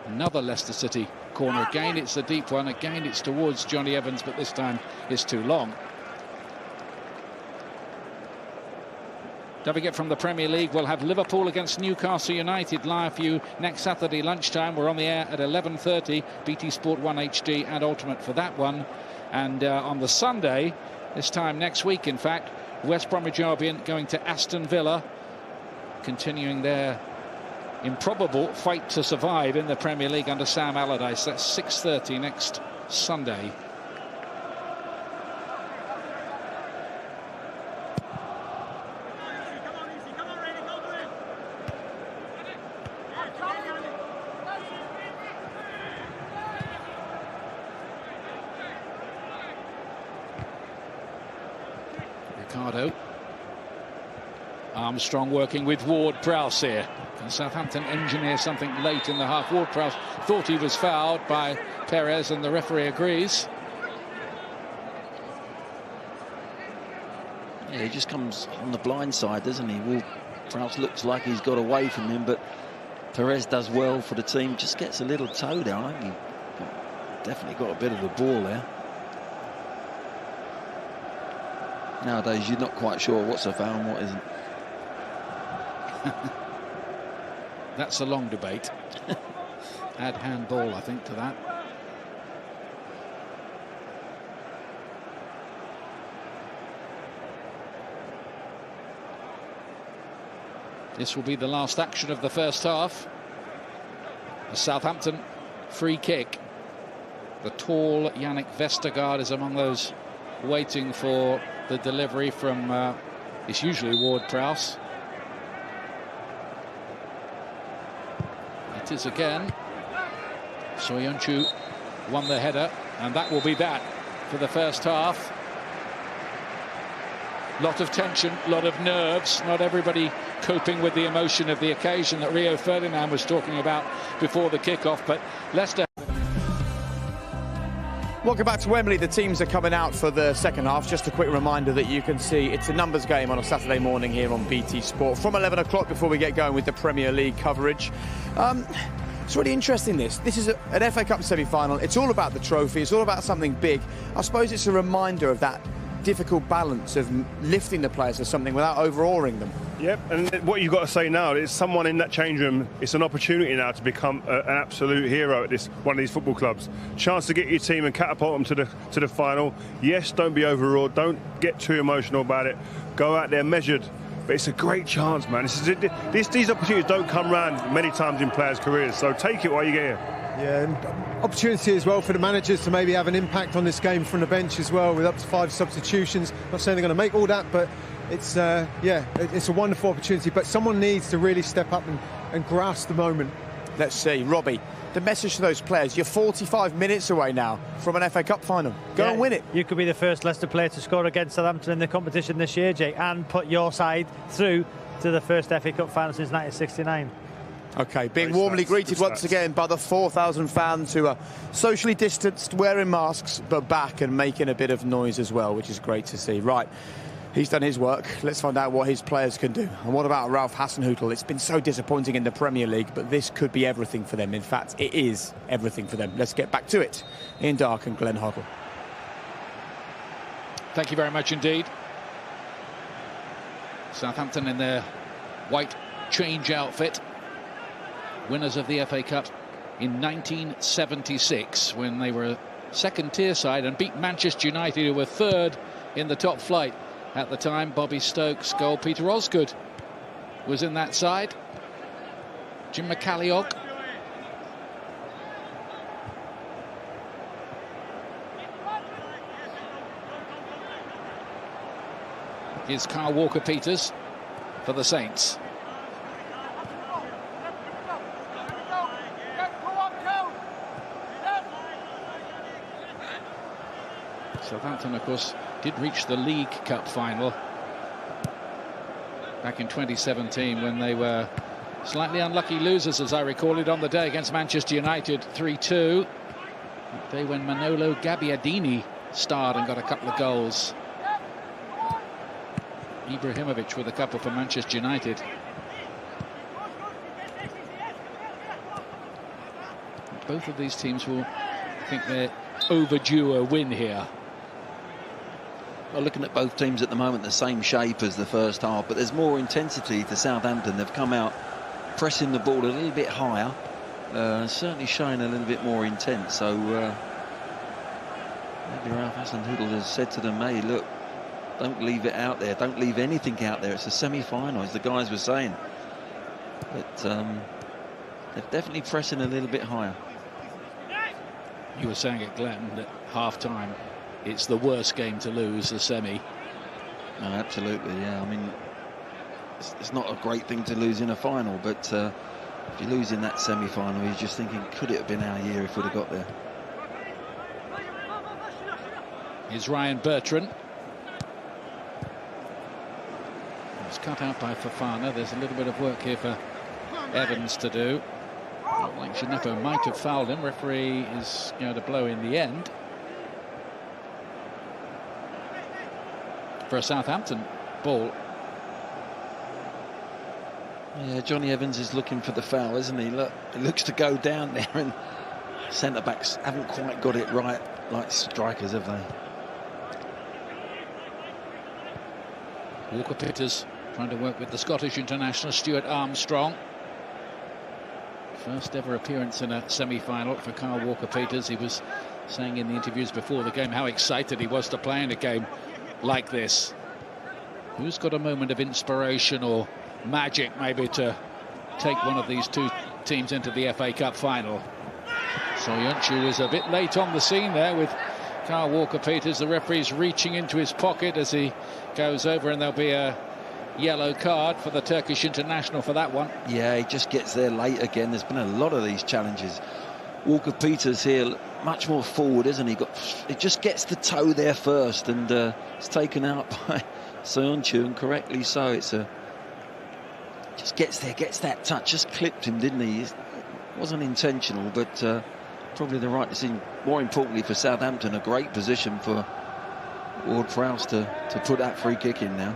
Another Leicester City corner. Again, it's a deep one. Again, it's towards Johnny Evans, but this time it's too long. Don't forget, from the Premier League, we'll have Liverpool against Newcastle United live for you next Saturday lunchtime. We're on the air at 11:30, BT Sport 1 HD and Ultimate for that one. And on the Sunday, this time next week, in fact, West Bromwich Albion going to Aston Villa, continuing their improbable fight to survive in the Premier League under Sam Allardyce. That's 6:30 next Sunday. Ricardo. Armstrong working with Ward-Prowse here. Can Southampton engineer something late in the half? Ward-Prowse thought he was fouled by Perez, and the referee agrees. Yeah, he just comes on the blind side, doesn't he? Ward-Prowse looks like he's got away from him, but Perez does well for the team. Just gets a little toe down. I think he definitely got a bit of the ball there. Nowadays, you're not quite sure what's a foul and what isn't. That's a long debate. Add handball, I think, to that. This will be the last action of the first half. A Southampton free kick. The tall Yannick Vestergaard is among those waiting for the delivery from, it's usually Ward-Prowse. It is again. Soyuncu won the header, and that will be that for the first half. Lot of tension, lot of nerves, not everybody coping with the emotion of the occasion that Rio Ferdinand was talking about before the kickoff, but Leicester. Welcome back to Wembley. The teams are coming out for the second half. Just a quick reminder that you can see it's a numbers game on a Saturday morning here on BT Sport from 11 o'clock before we get going with the Premier League coverage. It's really interesting, this is an FA Cup semi-final. It's all about the trophy. It's all about something big. I suppose it's a reminder of that difficult balance of lifting the players to something without overawing them. Yep, and what you've got to say now is someone in that change room, it's an opportunity now to become an absolute hero at one of these football clubs. Chance to get your team and catapult them to the final. Yes, don't be overawed, don't get too emotional about it. Go out there measured, but it's a great chance, man. These opportunities don't come around many times in players' careers, so take it while you get here. Yeah, and opportunity as well for the managers to maybe have an impact on this game from the bench as well, with up to 5 substitutions. Not saying they're going to make all that, but it's it's a wonderful opportunity. But someone needs to really step up and grasp the moment. Let's see, Robbie, the message to those players: you're 45 minutes away now from an FA Cup final. Go and win it. You could be the first Leicester player to score against Southampton in the competition this year, Jake, and put your side through to the first FA Cup final since 1969. OK, being warmly greeted once again by the 4,000 fans who are socially distanced, wearing masks, but back and making a bit of noise as well, which is great to see. Right, he's done his work. Let's find out what his players can do. And what about Ralph Hasenhüttl? It's been so disappointing in the Premier League, but this could be everything for them. In fact, it is everything for them. Let's get back to it. Ian Dark and Glenn Hoddle. Thank you very much indeed. Southampton in their white change outfit. Winners of the FA Cup in 1976, when they were a second-tier side and beat Manchester United, who were third in the top flight at the time. Bobby Stokes' goal. Peter Osgood was in that side. Jim McCalliog. Here's Kyle Walker-Peters for the Saints. Southampton, of course, did reach the League Cup final back in 2017 when they were slightly unlucky losers, as I recall it, on the day against Manchester United 3-2. That day when Manolo Gabbiadini starred and got a couple of goals. Ibrahimovic with a couple for Manchester United. Both of these teams will think they're overdue a win here. Well, looking at both teams at the moment, the same shape as the first half, but there's more intensity to Southampton. They've come out pressing the ball a little bit higher, certainly showing a little bit more intent. So maybe Ralph Hasenhüttl has said to them, hey, look, don't leave it out there, don't leave anything out there. It's a semi-final, as the guys were saying. But they're definitely pressing a little bit higher. You were saying at Glenn that half-time, it's the worst game to lose, the semi. No, absolutely, yeah. I mean, it's not a great thing to lose in a final, but if you lose in that semi-final, you're just thinking, could it have been our year if we'd have got there? Here's Ryan Bertrand. It's cut out by Fofana. There's a little bit of work here for Evans to do. I think Gineppo might have fouled him. Referee is going to blow in the end. For a Southampton ball. Yeah, Johnny Evans is looking for the foul, isn't he? Look, it looks to go down there, and centre-backs haven't quite got it right, like strikers, have they? Walker-Peters trying to work with the Scottish international Stuart Armstrong. First ever appearance in a semi-final for Kyle Walker-Peters. He was saying in the interviews before the game how excited he was to play in a game like this. Who's got a moment of inspiration or magic maybe to take one of these two teams into the FA Cup final? Soyuncu was a bit late on the scene there with Kyle Walker-Peters. The referee's reaching into his pocket as he goes over, and there'll be a yellow card for the Turkish international for that one. Yeah, he just gets there late again. There's been a lot of these challenges. Walker-Peters here much more forward, isn't he? It just gets the toe there first, and it's taken out by Soyuncu, and correctly so. It's just gets there, gets that touch, just clipped him, didn't he? It wasn't intentional, but probably the right decision. More importantly for Southampton, a great position for Ward-Prowse to put that free kick in now.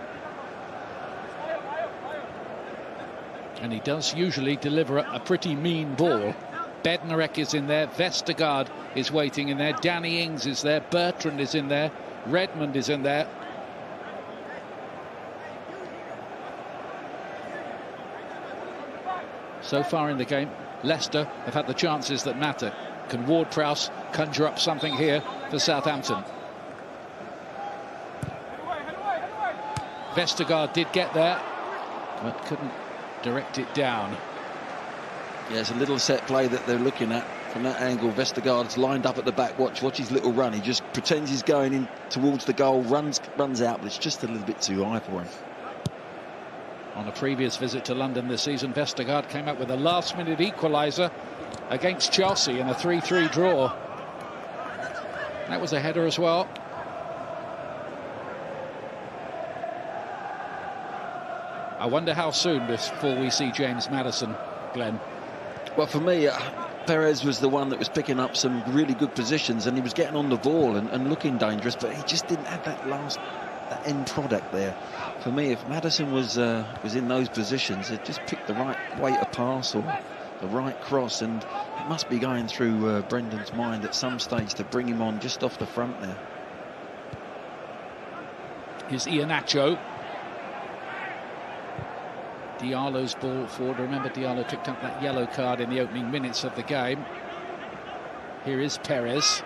And he does usually deliver a pretty mean ball. Bednarek is in there, Vestergaard is waiting in there, Danny Ings is there, Bertrand is in there, Redmond is in there. So far in the game, Leicester have had the chances that matter. Can Ward-Prowse conjure up something here for Southampton? Vestergaard did get there, but couldn't direct it down. Yeah, it's a little set play that they're looking at from that angle. Vestergaard's lined up at the back. Watch his little run. He just pretends he's going in towards the goal, runs out, but it's just a little bit too high for him. On a previous visit to London this season, Vestergaard came up with a last-minute equaliser against Chelsea in a 3-3 draw. That was a header as well. I wonder how soon before we see James Maddison, Glenn. Well, for me, Perez was the one that was picking up some really good positions, and he was getting on the ball and looking dangerous, but he just didn't have that end product there. For me, if Maddison was in those positions, he'd just pick the right way to pass or the right cross, and it must be going through Brendan's mind at some stage to bring him on just off the front there. Here's Iheanacho. Diallo's ball forward. Remember, Diallo picked up that yellow card in the opening minutes of the game. Here is Perez.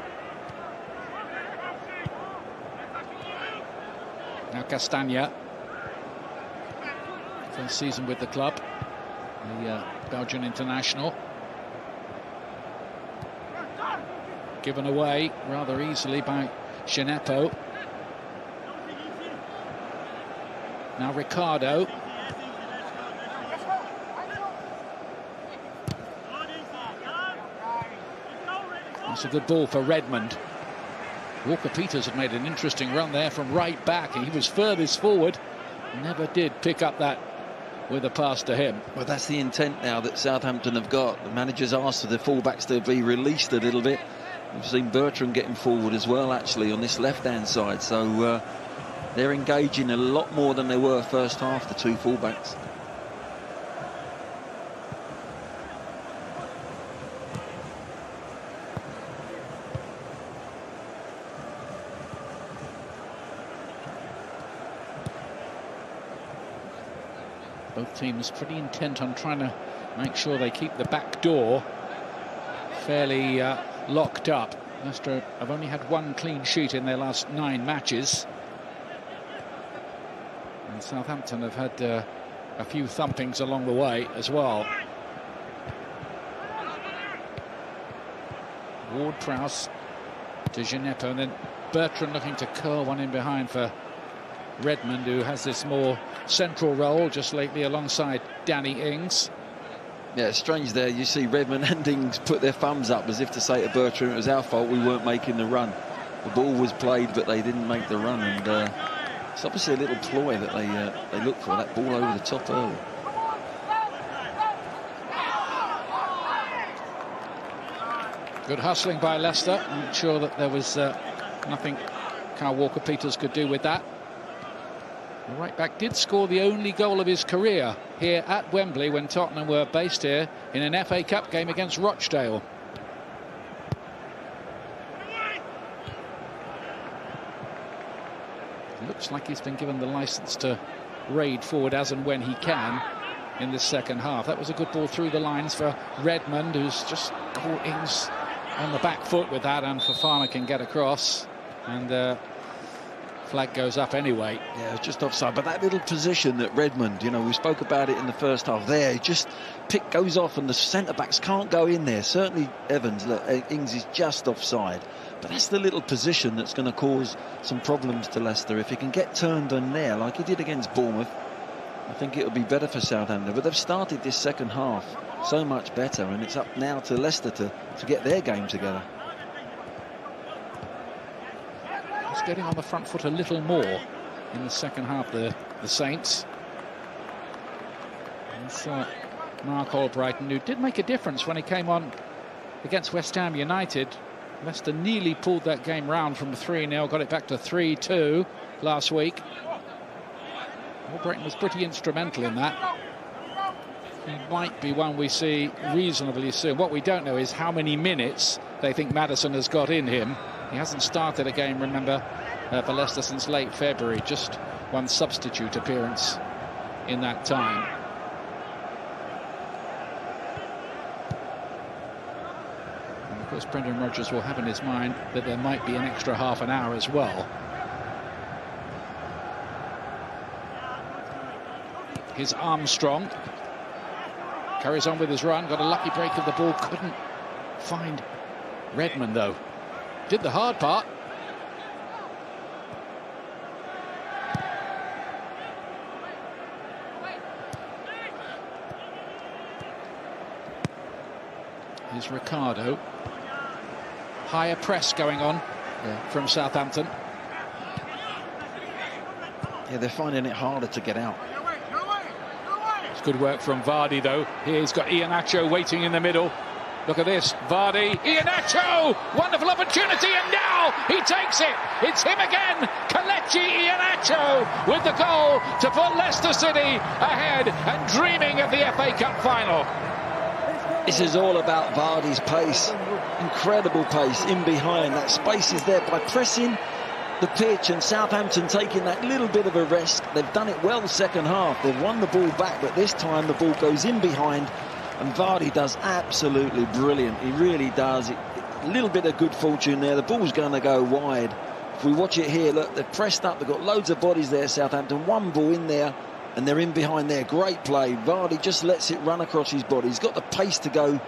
Now Castagna. First season with the club. The Belgian international. Given away rather easily by Gineppo. Now Ricardo. That's a good ball for Redmond. Walker-Peters had made an interesting run there from right back. He was furthest forward. Never did pick up that with a pass to him. Well, that's the intent now that Southampton have got. The manager's asked for the fullbacks to be released a little bit. We've seen Bertrand getting forward as well, actually, on this left-hand side. So they're engaging a lot more than they were first half, the two fullbacks. Both teams pretty intent on trying to make sure they keep the back door fairly locked up. Leicester have only had one clean sheet in their last 9 matches. And Southampton have had a few thumpings along the way as well. Ward-Prowse to Gineppo, and then Bertrand looking to curl one in behind for Redmond, who has this more central role just lately alongside Danny Ings. Yeah, it's strange there. You see Redmond and Ings put their thumbs up as if to say to Bertrand, it was our fault, we weren't making the run. The ball was played, but they didn't make the run, and It's obviously a little ploy that they look for, that ball over the top early. Good hustling by Leicester. I'm sure that there was nothing Kyle Walker-Peters could do with that. The right back did score the only goal of his career here at Wembley when Tottenham were based here in an FA Cup game against Rochdale. Looks like he's been given the licence to raid forward as and when he can in this second half. That was a good ball through the lines for Redmond, who's just caught Ings on the back foot with that, and Fofana can get across, and flag goes up anyway. Yeah, just offside, but that little position that Redmond, you know, we spoke about it in the first half there, just pick goes off and the centre-backs can't go in there. Certainly Evans, look, Ings is just offside. But that's the little position that's going to cause some problems to Leicester. If he can get turned on there, like he did against Bournemouth, I think it'll be better for Southampton. But they've started this second half so much better, and it's up now to Leicester to get their game together. He's getting on the front foot a little more in the second half, the Saints. It's Mark Albrighton, who did make a difference when he came on against West Ham United. Leicester nearly pulled that game round from 3-0, got it back to 3-2 last week. Albrighton was pretty instrumental in that. He might be one we see reasonably soon. What we don't know is how many minutes they think Maddison has got in him. He hasn't started a game, remember, for Leicester since late February. Just one substitute appearance in that time. Of course, Brendan Rodgers will have in his mind that there might be an extra half an hour as well. Here's Armstrong. Carries on with his run. Got a lucky break of the ball. Couldn't find Redmond, though. Did the hard part. Here's Ricardo. Higher press going on from Southampton. Yeah, they're finding it harder to get out. It's good work from Vardy, though. Here he's got Iheanacho waiting in the middle. Look at this, Vardy, Iheanacho! Wonderful opportunity, and now he takes it. It's him again, Kelechi Iheanacho, with the goal to put Leicester City ahead and dreaming of the FA Cup final. This is all about Vardy's pace. Incredible pace in behind. That space is there by pressing the pitch, and Southampton taking that little bit of a risk. They've done it well second half. They've won the ball back, but this time the ball goes in behind, and Vardy does absolutely brilliant. He really does. A little bit of good fortune there. The ball's going to go wide. If we watch it here, look, they're pressed up. They've got loads of bodies there, Southampton. One ball in there, and they're in behind there. Great play. Vardy just lets it run across his body. He's got the pace to go,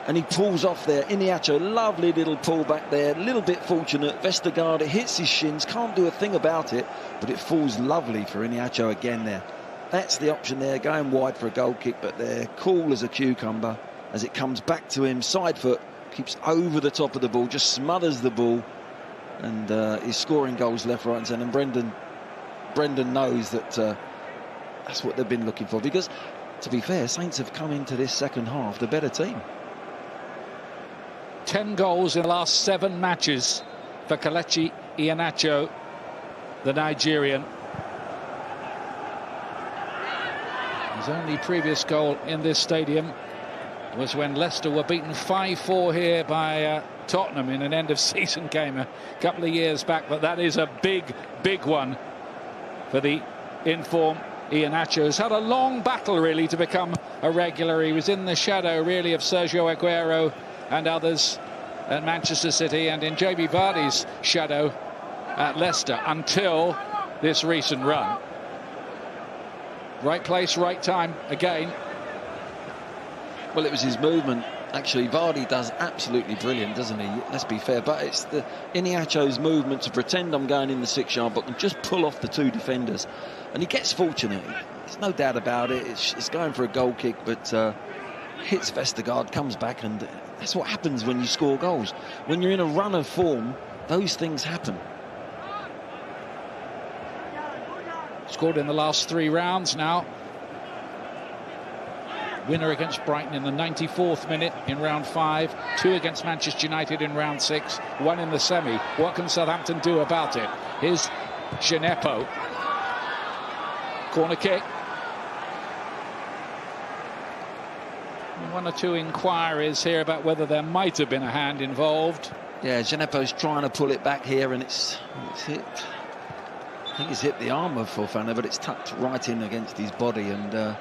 and he pulls off there. Iheanacho, lovely little pull back there. A little bit fortunate. Vestergaard, it hits his shins. Can't do a thing about it, but it falls lovely for Iheanacho again there. That's the option there, going wide for a goal kick, but they're cool as a cucumber as it comes back to him. Side foot, keeps over the top of the ball, just smothers the ball, and he's scoring goals left, right and centre. And Brendan knows that that's what they've been looking for, because, to be fair, Saints have come into this second half the better team. 10 goals in the last 7 matches for Kelechi Iheanacho, the Nigerian. His only previous goal in this stadium was when Leicester were beaten 5-4 here by Tottenham in an end-of-season game a couple of years back. But that is a big, big one for the in-form Iheanacho. Has had a long battle, really, to become a regular. He was in the shadow, really, of Sergio Aguero and others at Manchester City, and in Jamie Vardy's shadow at Leicester, until this recent run. Right place, right time again. Well, it was his movement. Actually, Vardy does absolutely brilliant, doesn't he? Let's be fair, but it's the Iheanacho's movement to pretend I'm going in the 6-yard box and just pull off the 2 defenders, and he gets fortunate. There's no doubt about it. It's going for a goal kick, but hits Vestergaard, comes back, and that's what happens when you score goals. When you're in a run of form, those things happen. scored in the last 3 rounds now. Winner against Brighton in the 94th minute in round 5, 2 against Manchester United in round 6, 1 in the semi. What can Southampton do about it? Here's Gineppo. Corner kick. 1 or 2 inquiries here about whether there might have been a hand involved. Yeah, Gineppo's trying to pull it back here, and it's hit. I think it's hit the arm of Fofana, but it's tucked right in against his body. And well,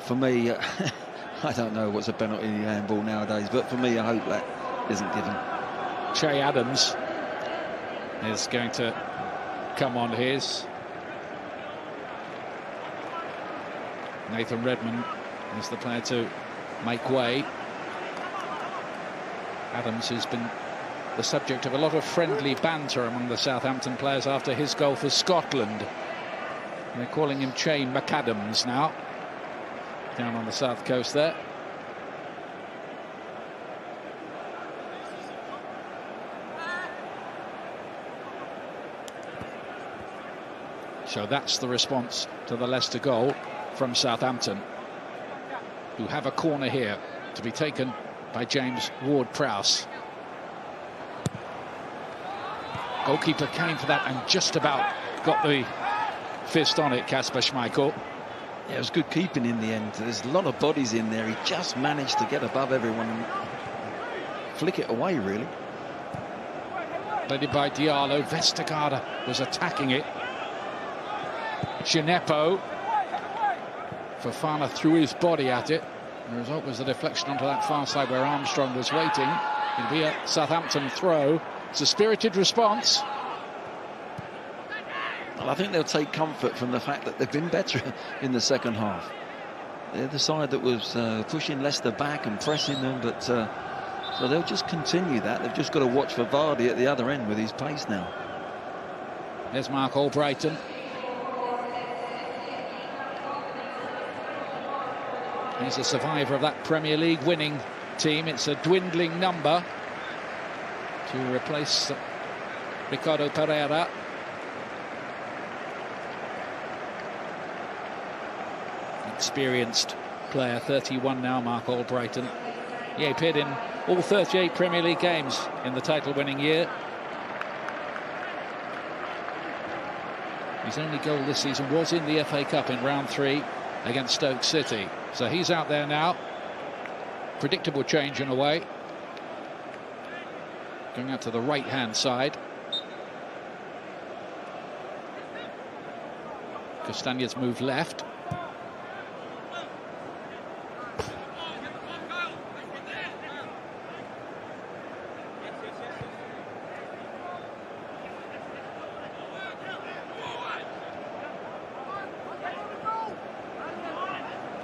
for me, I don't know what's a penalty in handball nowadays, but for me, I hope that isn't given. Che Adams is going to come on his. Nathan Redmond is the player to make way. Adams has been the subject of a lot of friendly banter among the Southampton players after his goal for Scotland. They're calling him Che McAdams now, down on the south coast there. So that's the response to the Leicester goal from Southampton, who have a corner here to be taken by James Ward-Prowse. Goalkeeper came for that and just about got the fist on it, Kasper Schmeichel. Yeah, it was good keeping in the end. There's a lot of bodies in there. He just managed to get above everyone and flick it away, really. Led by Diallo. Vestergaard was attacking it. Gineppo. Fofana threw his body at it. The result was the deflection onto that far side where Armstrong was waiting. It'll be a Southampton throw. It's a spirited response. Well, I think they'll take comfort from the fact that they've been better in the second half. They're the side that was pushing Leicester back and pressing them, but so they'll just continue that. They've just got to watch for Vardy at the other end with his pace now. There's Mark Albrighton. He's a survivor of that Premier League winning team. It's a dwindling number to replace Ricardo Pereira. Experienced player, 31 now, Mark Albrighton. He appeared in all 38 Premier League games in the title-winning year. His only goal this season was in the FA Cup in round 3 against Stoke City. So he's out there now. Predictable change in a way. Going out to the right-hand side. Castanha's moved left.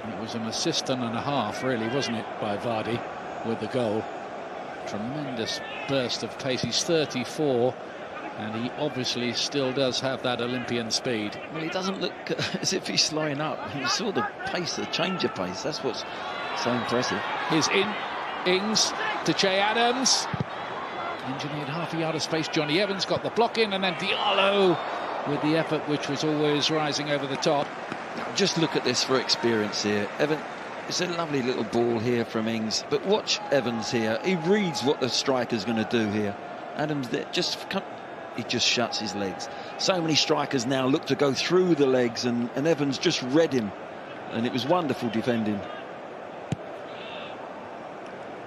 It was an assist and a half, really, wasn't it, by Vardy with the goal. Tremendous burst of pace. He's 34, and he obviously still does have that Olympian speed. Well, he doesn't look as if he's slowing up. You saw the pace, the change of pace. That's what's so impressive. Here's Ings to Che Adams. Engineered half a yard of space. Johnny Evans got the block in, and then Diallo with the effort, which was always rising over the top. Now, just look at this for experience here. It's a lovely little ball here from Ings, but watch Evans here. He reads what the striker's going to do here. Adams there he just shuts his legs. So many strikers now look to go through the legs, and Evans just read him, and it was wonderful defending.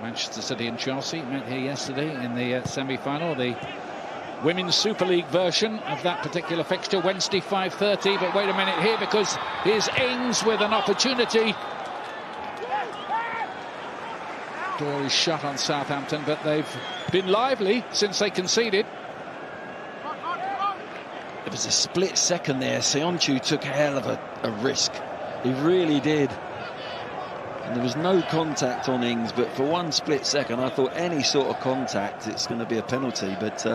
Manchester City and Chelsea met here yesterday in the semi-final, the Women's Super League version of that particular fixture, Wednesday 5:30. But wait a minute here, because here's Ings with an opportunity. Door is shut on Southampton, but they've been lively since they conceded. It was a split second there. Sionchu took a hell of a risk. He really did. And there was no contact on Ings, but for one split second I thought any sort of contact, it's going to be a penalty. But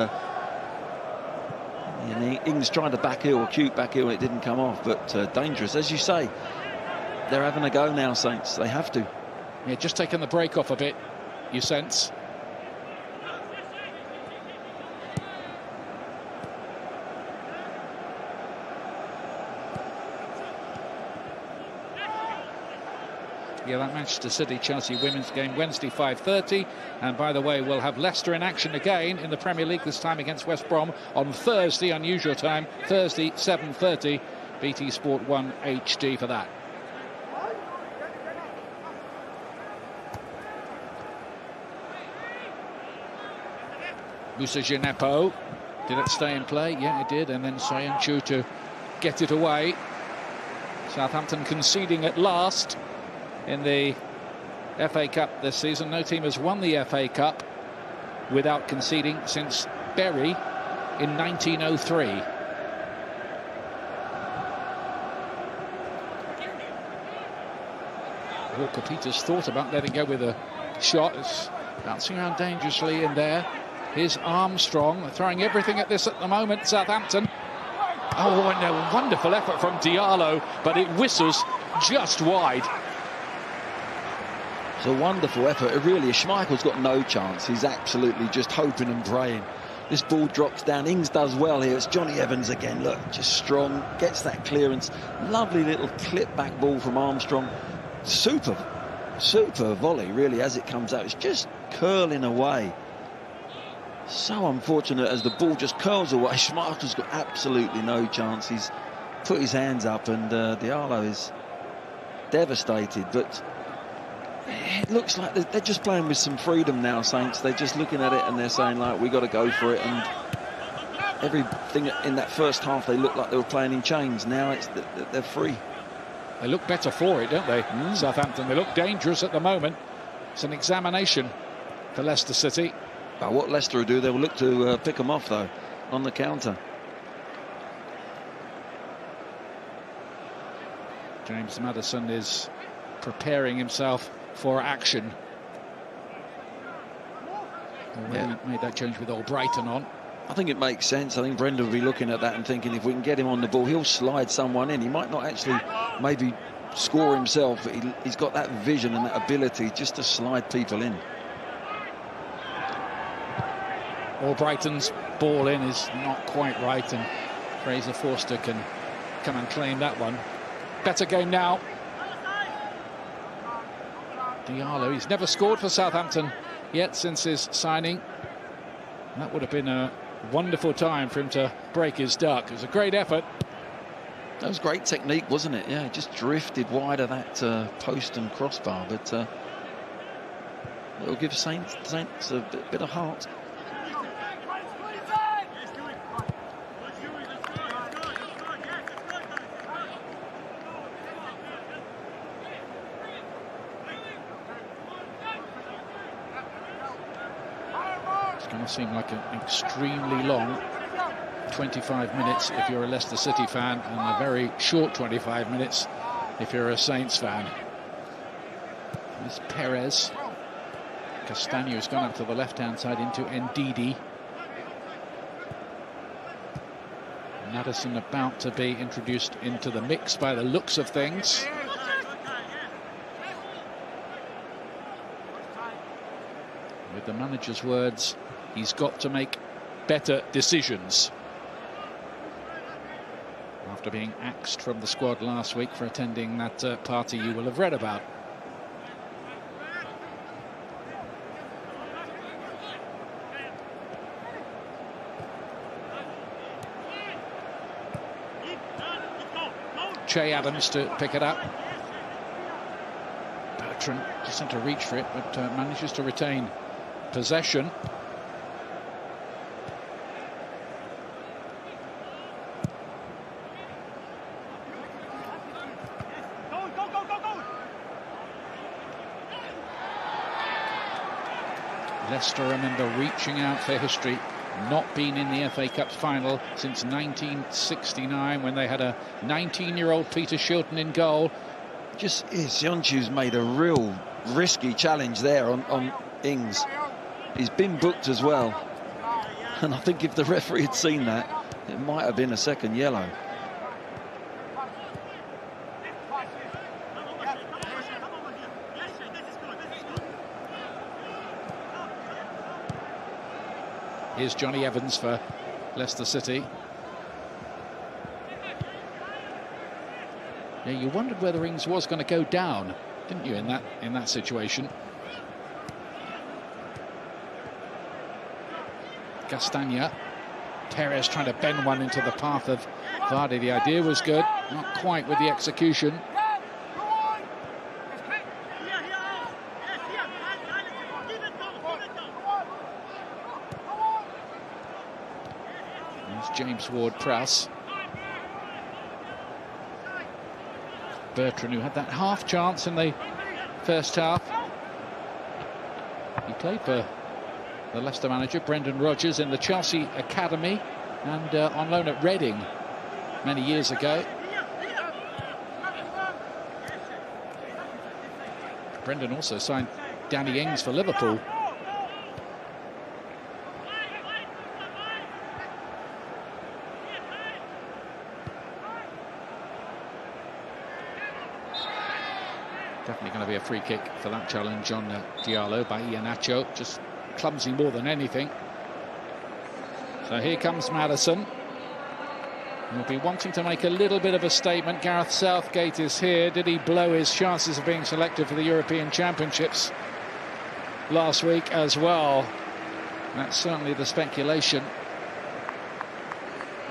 Ings tried to back heel, acute back heel, and it didn't come off. But dangerous, as you say. They're having a go now, Saints. They have to. Yeah, just taking the break off a bit, you sense. Yeah, that Manchester City-Chelsea women's game Wednesday 5:30. And by the way, we'll have Leicester in action again in the Premier League, this time against West Brom on Thursday, unusual time, Thursday 7:30. BT Sport 1 HD for that. Musa Djenepo, did it stay in play? Yeah, it did. And then Soyuncu to get it away. Southampton conceding at last in the FA Cup this season. No team has won the FA Cup without conceding since Bury in 1903. Walker Peters thought about letting go with a shot. It's bouncing around dangerously in there. Here's Armstrong throwing everything at this at the moment, Southampton. Oh, and a wonderful effort from Diallo, but it whistles just wide. It's a wonderful effort. It really is. Schmeichel's got no chance. He's absolutely just hoping and praying. This ball drops down. Ings does well here. It's Johnny Evans again. Look, just strong. Gets that clearance. Lovely little clip back ball from Armstrong. Super volley, really, as it comes out. It's just curling away. So unfortunate as the ball just curls away. Schmeichel's got absolutely no chance. He's put his hands up, and Diallo is devastated. But it looks like they're just playing with some freedom now, Saints. They're just looking at it and they're saying, like, we got to go for it. And everything in that first half, they looked like they were playing in chains. Now they're free. They look better for it, don't they? Southampton. They look dangerous at the moment. It's an examination for Leicester City. But what Leicester will do, they will look to pick them off, though, on the counter. James Maddison is preparing himself for action. Already made that change with Albrighton on. I think it makes sense. I think Brendan will be looking at that and thinking, if we can get him on the ball, he'll slide someone in. He might not actually maybe score himself, but he's got that vision and that ability just to slide people in. Albrighton's ball in is not quite right, and Fraser Forster can come and claim that one. Better game now. Diallo, he's never scored for Southampton yet since his signing. That would have been a wonderful time for him to break his duck. It was a great effort. That was great technique, wasn't it? Yeah, just drifted wide of that post and crossbar, but it'll give Saints a bit of heart. Going to seem like an extremely long 25 minutes if you're a Leicester City fan, and a very short 25 minutes if you're a Saints fan. There's Perez. Castaño's gone up to the left-hand side into Ndidi. Maddison about to be introduced into the mix by the looks of things. With the manager's words, he's got to make better decisions. After being axed from the squad last week for attending that party you will have read about. Che Adams to pick it up. Bertrand just had to reach for it, but manages to retain possession. Leicester, remember, reaching out for history, not been in the FA Cup final since 1969 when they had a 19-year-old Peter Shilton in goal. Just Soyuncu's made a real risky challenge there on Ings. He's been booked as well, and I think if the referee had seen that, it might have been a second yellow. Here's Johnny Evans for Leicester City. Yeah, you wondered whether Ings was going to go down didn't you, in that situation? Castagna. Perez trying to bend one into the path of Vardy. The idea was good, not quite with the execution. There's James Ward-Prowse. Bertrand, who had that half chance in the first half. He played for the Leicester manager, Brendan Rodgers, in the Chelsea Academy and on loan at Reading many years ago. Brendan also signed Danny Ings for Liverpool. Definitely going to be a free kick for that challenge on Diallo by Iheanacho. Just clumsy more than anything. So here comes Maddison. He'll be wanting to make a little bit of a statement. Gareth Southgate is here. Did he blow his chances of being selected for the European Championships last week as well? That's certainly the speculation.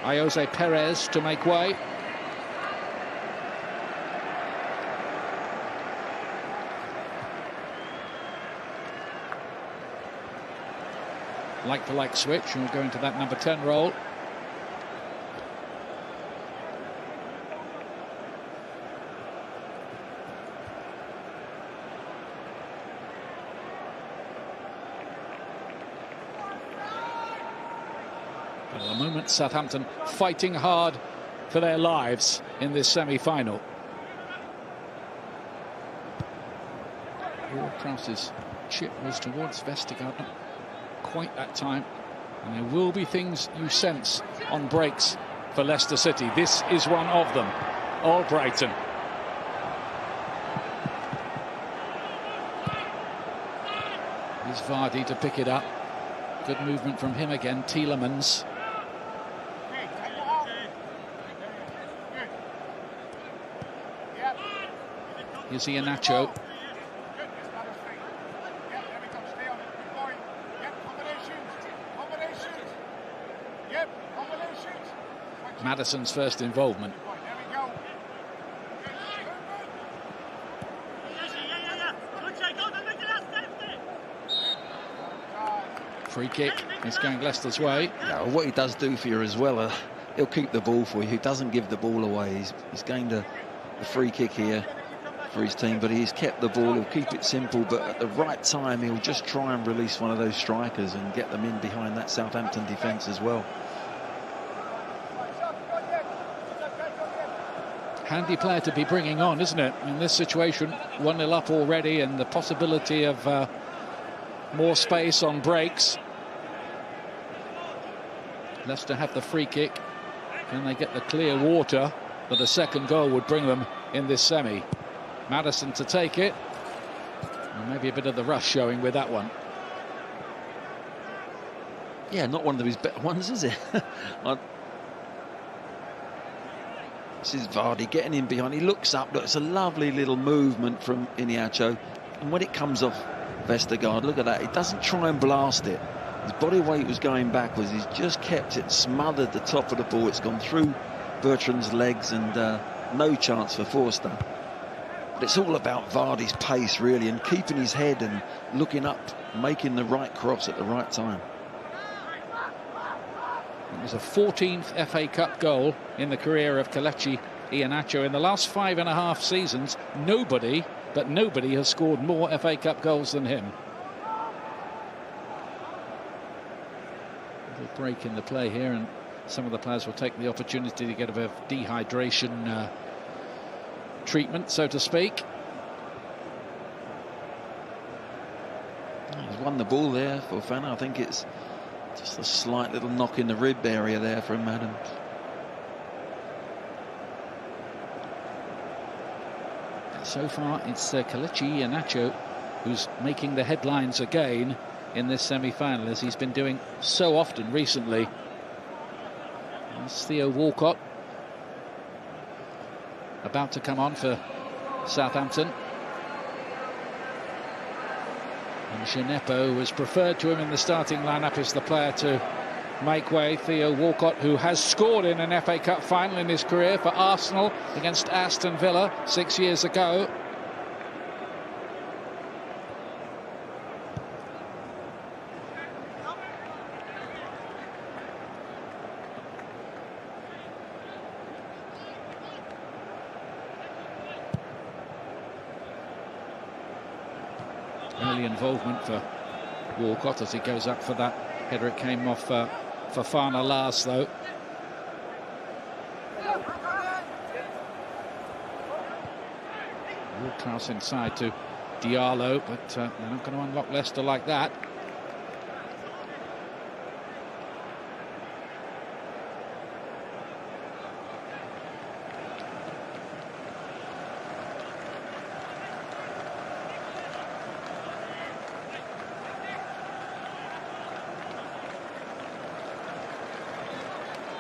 Jose Perez to make way. Like-for-like switch, and we'll go into that number 10 role. But at the moment, Southampton fighting hard for their lives in this semi-final. Ward-Prowse's chip was towards Vestergaard. Not quite that time, and there will be things you sense on breaks for Leicester City. This is one of them. Albrighton. Here's Vardy to pick it up. Good movement from him again. Tielemans. Here's Iheanacho. Maddison's first involvement. Free kick is going Leicester's way. Yeah, what he does do for you as well, he'll keep the ball for you. He doesn't give the ball away. He's gained a free kick here for his team, but he's kept the ball. He'll keep it simple, but at the right time he'll just try and release one of those strikers and get them in behind that Southampton defence as well. Handy player to be bringing on, isn't it? In this situation, 1-0 up already, and the possibility of more space on breaks. Leicester have the free kick. Can they get the clear water that a second goal would bring them in this semi? Maddison to take it. And maybe a bit of the rush showing with that one. Yeah, not one of his better ones, is it? This is Vardy getting in behind. He looks up. Look, it's a lovely little movement from Iheanacho. And when it comes off Vestergaard, look at that. He doesn't try and blast it. His body weight was going backwards. He's just kept it, smothered the top of the ball. It's gone through Bertrand's legs, and no chance for Forster. But it's all about Vardy's pace, really, and keeping his head and looking up, making the right cross at the right time. It was a 14th FA Cup goal in the career of Kelechi Iheanacho. In the last 5.5 seasons, nobody has scored more FA Cup goals than him. A little break in the play here, and some of the players will take the opportunity to get a bit of dehydration treatment, so to speak. He's won the ball there for Fana. I think it's just a slight little knock in the rib area there from Adams. So far, it's Kelechi Iheanacho who's making the headlines again in this semi-final, as he's been doing so often recently. There's Theo Walcott about to come on for Southampton. And Gineppo was preferred to him in the starting lineup as the player to make way. Theo Walcott, who has scored in an FA Cup final in his career for Arsenal against Aston Villa 6 years ago. Early involvement for Walcott as he goes up for that header. It came off Fofana last, though. World class inside to Diallo, but they're not going to unlock Leicester like that.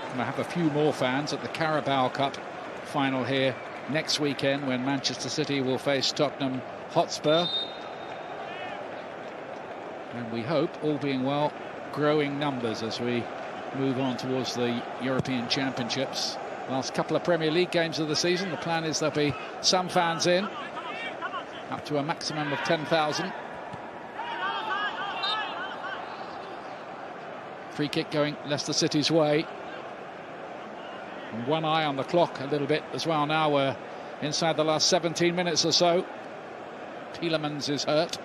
Going to have a few more fans at the Carabao Cup final here next weekend when Manchester City will face Tottenham Hotspur. And we hope, all being well, growing numbers as we move on towards the European Championships. Last couple of Premier League games of the season, the plan is there'll be some fans in, up to a maximum of 10,000. Free kick going Leicester City's way. And one eye on the clock a little bit as well now. We're inside the last 17 minutes or so. Tielemans is hurt.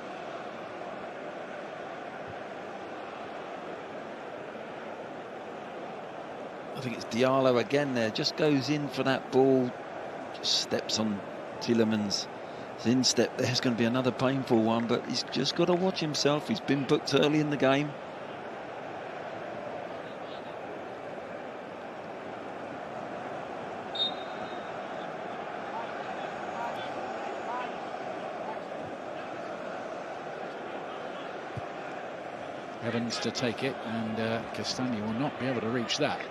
I think it's Diallo again there. Just goes in for that ball. Just steps on Tielemans. His instep there's going to be another painful one, but he's just got to watch himself. He's been booked early in the game. Evans to take it, and Castagna will not be able to reach that.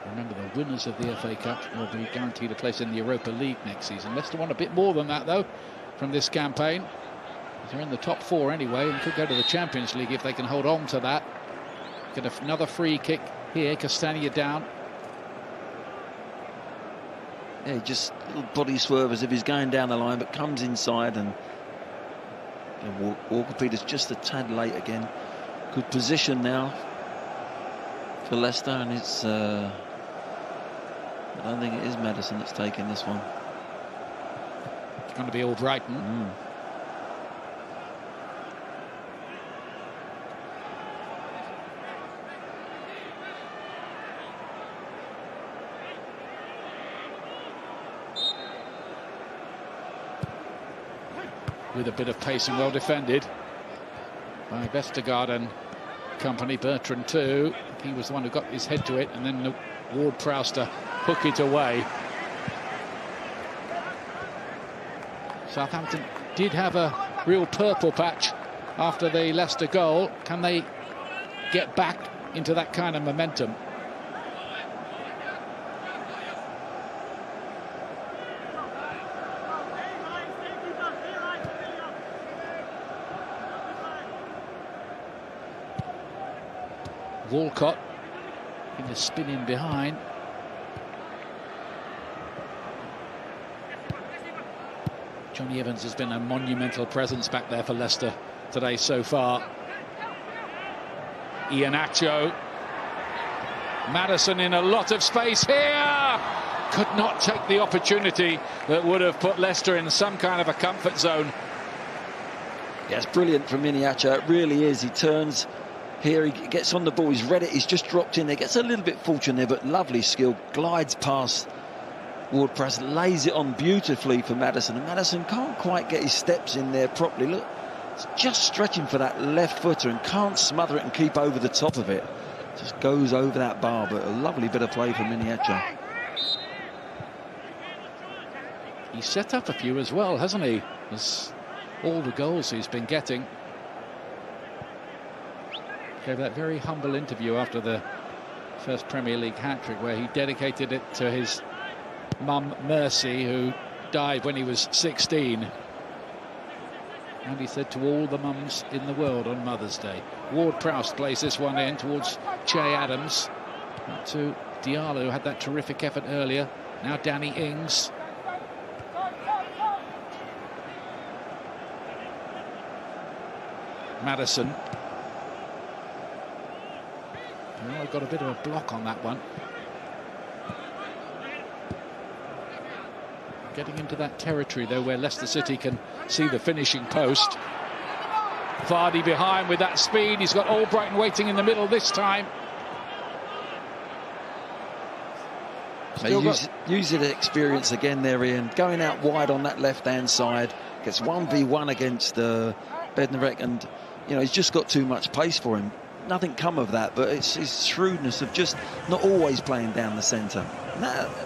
Remember, the winners of the FA Cup will be guaranteed a place in the Europa League next season. Leicester want a bit more than that, though, from this campaign. They're in the top four anyway, and could go to the Champions League if they can hold on to that. Get another free kick here. Castagna down. Yeah, just a little body swerve as if he's going down the line, but comes inside, and Walker-Peters just a tad late again. Good position now for Leicester, and it's I don't think it is Maddison that's taking this one. It's going to be all Brighton. With a bit of pace and well defended by Vestergaard and company. Bertrand too. He was the one who got his head to it, and then Ward-Prowse to hook it away. Southampton did have a real purple patch after the Leicester goal. Can they get back into that kind of momentum? Walcott in the spin in behind. Johnny Evans has been a monumental presence back there for Leicester today so far. Iheanacho. Maddison in a lot of space here. Could not take the opportunity that would have put Leicester in some kind of a comfort zone. Yeah, it's brilliant from Iheanacho. It really is. He turns here, he gets on the ball, he's read it, he's just dropped in there, gets a little bit fortunate there, but lovely skill, glides past Ward-Prowse, lays it on beautifully for Maddison, and Maddison can't quite get his steps in there properly. Look, it's just stretching for that left footer and can't smother it and keep over the top of it. Just goes over that bar, but a lovely bit of play from Iheanacho. He's set up a few as well, hasn't he? As all the goals he's been getting. gave that very humble interview after the first Premier League hat-trick, where he dedicated it to his mum Mercy, who died when he was 16. And he said to all the mums in the world on Mother's Day. Ward-Prowse plays this one in towards Che Adams. Up to Diallo, who had that terrific effort earlier. Now Danny Ings. Maddison. Oh, got a bit of a block on that one. Getting into that territory, though, where Leicester City can see the finishing post. Vardy behind with that speed. He's got Albrighton waiting in the middle this time. Using the experience again there, Ian. Going out wide on that left-hand side. Gets 1v1 against Bednarek, and, you know, he's just got too much pace for him. Nothing come of that, but it's his shrewdness of just not always playing down the centre.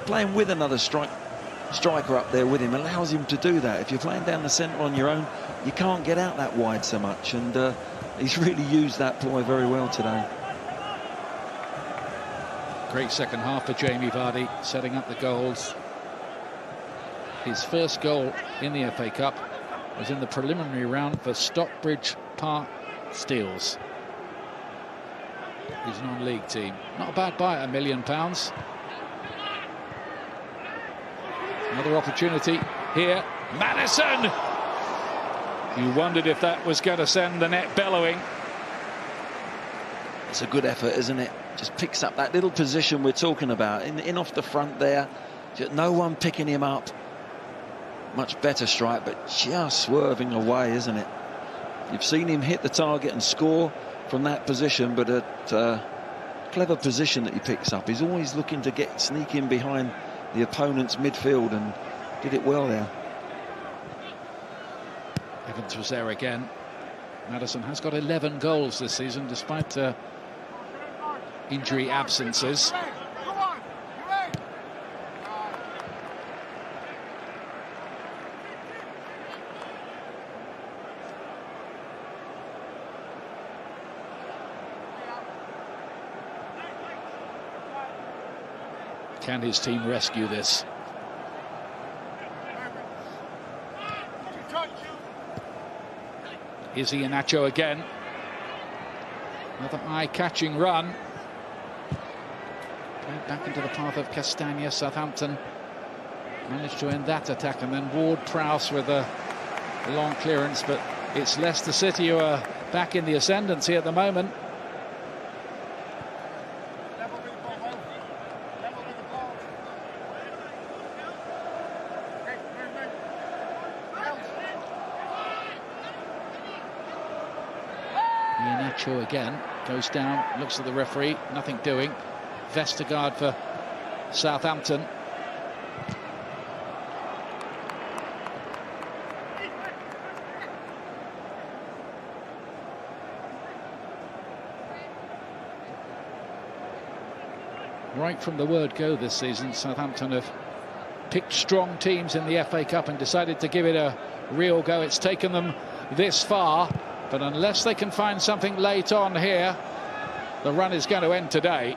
Playing with another striker up there with him allows him to do that. If you're playing down the centre on your own, you can't get out that wide so much, and he's really used that ploy very well today. Great second half for Jamie Vardy, setting up the goals. His first goal in the FA Cup was in the preliminary round for Stockbridge Park Steels, his non-league team. Not a bad buy at £1 million. Another opportunity here. Maddison! You wondered if that was going to send the net bellowing. It's a good effort, isn't it? Just picks up that little position we're talking about. In off the front there. Just no one picking him up. Much better strike, but just swerving away, isn't it? You've seen him hit the target and score from that position, but a clever position that he picks up. He's always looking to sneak in behind the opponent's midfield, and did it well there. Evans was there again. Maddison has got 11 goals this season, despite injury absences. Can his team rescue this? Izzy Iheanacho again. Another eye-catching run. Played back into the path of Castagna. Southampton managed to end that attack, and then Ward-Prowse with a long clearance, but it's Leicester City who are back in the ascendancy at the moment. Iheanacho again goes down, looks at the referee, nothing doing. Vestergaard for Southampton. Right from the word go this season, Southampton have picked strong teams in the FA Cup and decided to give it a real go. It's taken them this far, but unless they can find something late on here, the run is going to end today.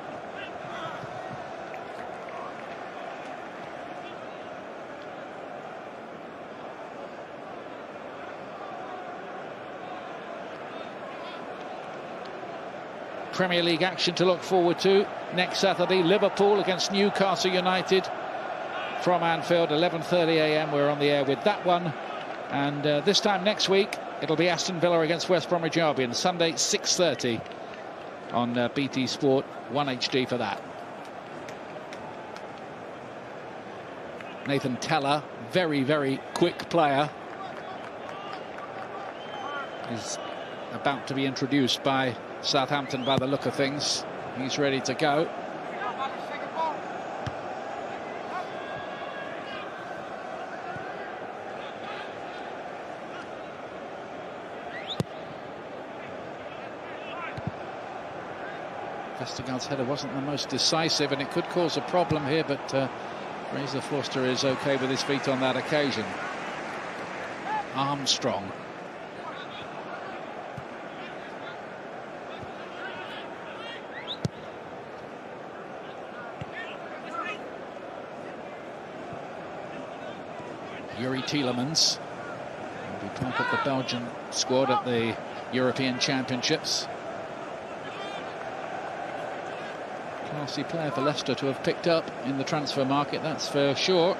Premier League action to look forward to next Saturday. Liverpool against Newcastle United from Anfield, 11:30 a.m. We're on the air with that one, and this time next week it'll be Aston Villa against West Bromwich Albion, Sunday 6:30 on BT Sport 1 HD for that. Nathan Tella, very, very quick player, is about to be introduced by Southampton by the look of things. He's ready to go. Vestergaard's header wasn't the most decisive, and it could cause a problem here, but Fraser Forster is okay with his feet on that occasion. Armstrong. Yuri Tielemans will be part of the Belgian squad at the European Championships. Classy player for Leicester to have picked up in the transfer market, that's for sure.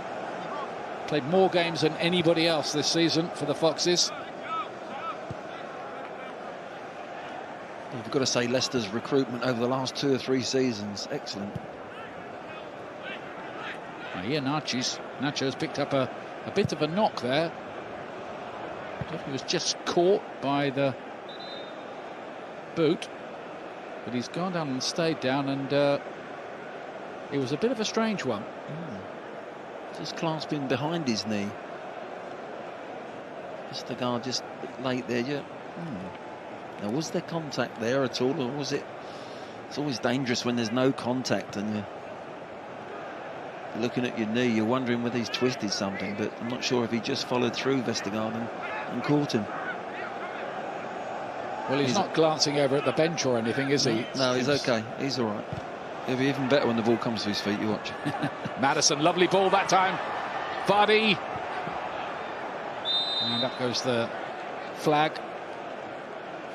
Played more games than anybody else this season for the Foxes. You've got to say Leicester's recruitment over the last 2 or 3 seasons, excellent. Yeah, Nacho's picked up a bit of a knock there. He was just caught by the boot, but he's gone down and stayed down, and it was a bit of a strange one. Just clasping behind his knee. Vestergaard just a bit late there. Yeah. Now, was there contact there at all, or was it? It's always dangerous when there's no contact and you're looking at your knee. You're wondering whether he's twisted something, but I'm not sure if he just followed through Vestergaard and caught him. Well, he's not glancing over at the bench or anything, is he? No, he's okay. He's all right. He'll be even better when the ball comes to his feet. You watch. Madison, lovely ball that time. Vardy. And up goes the flag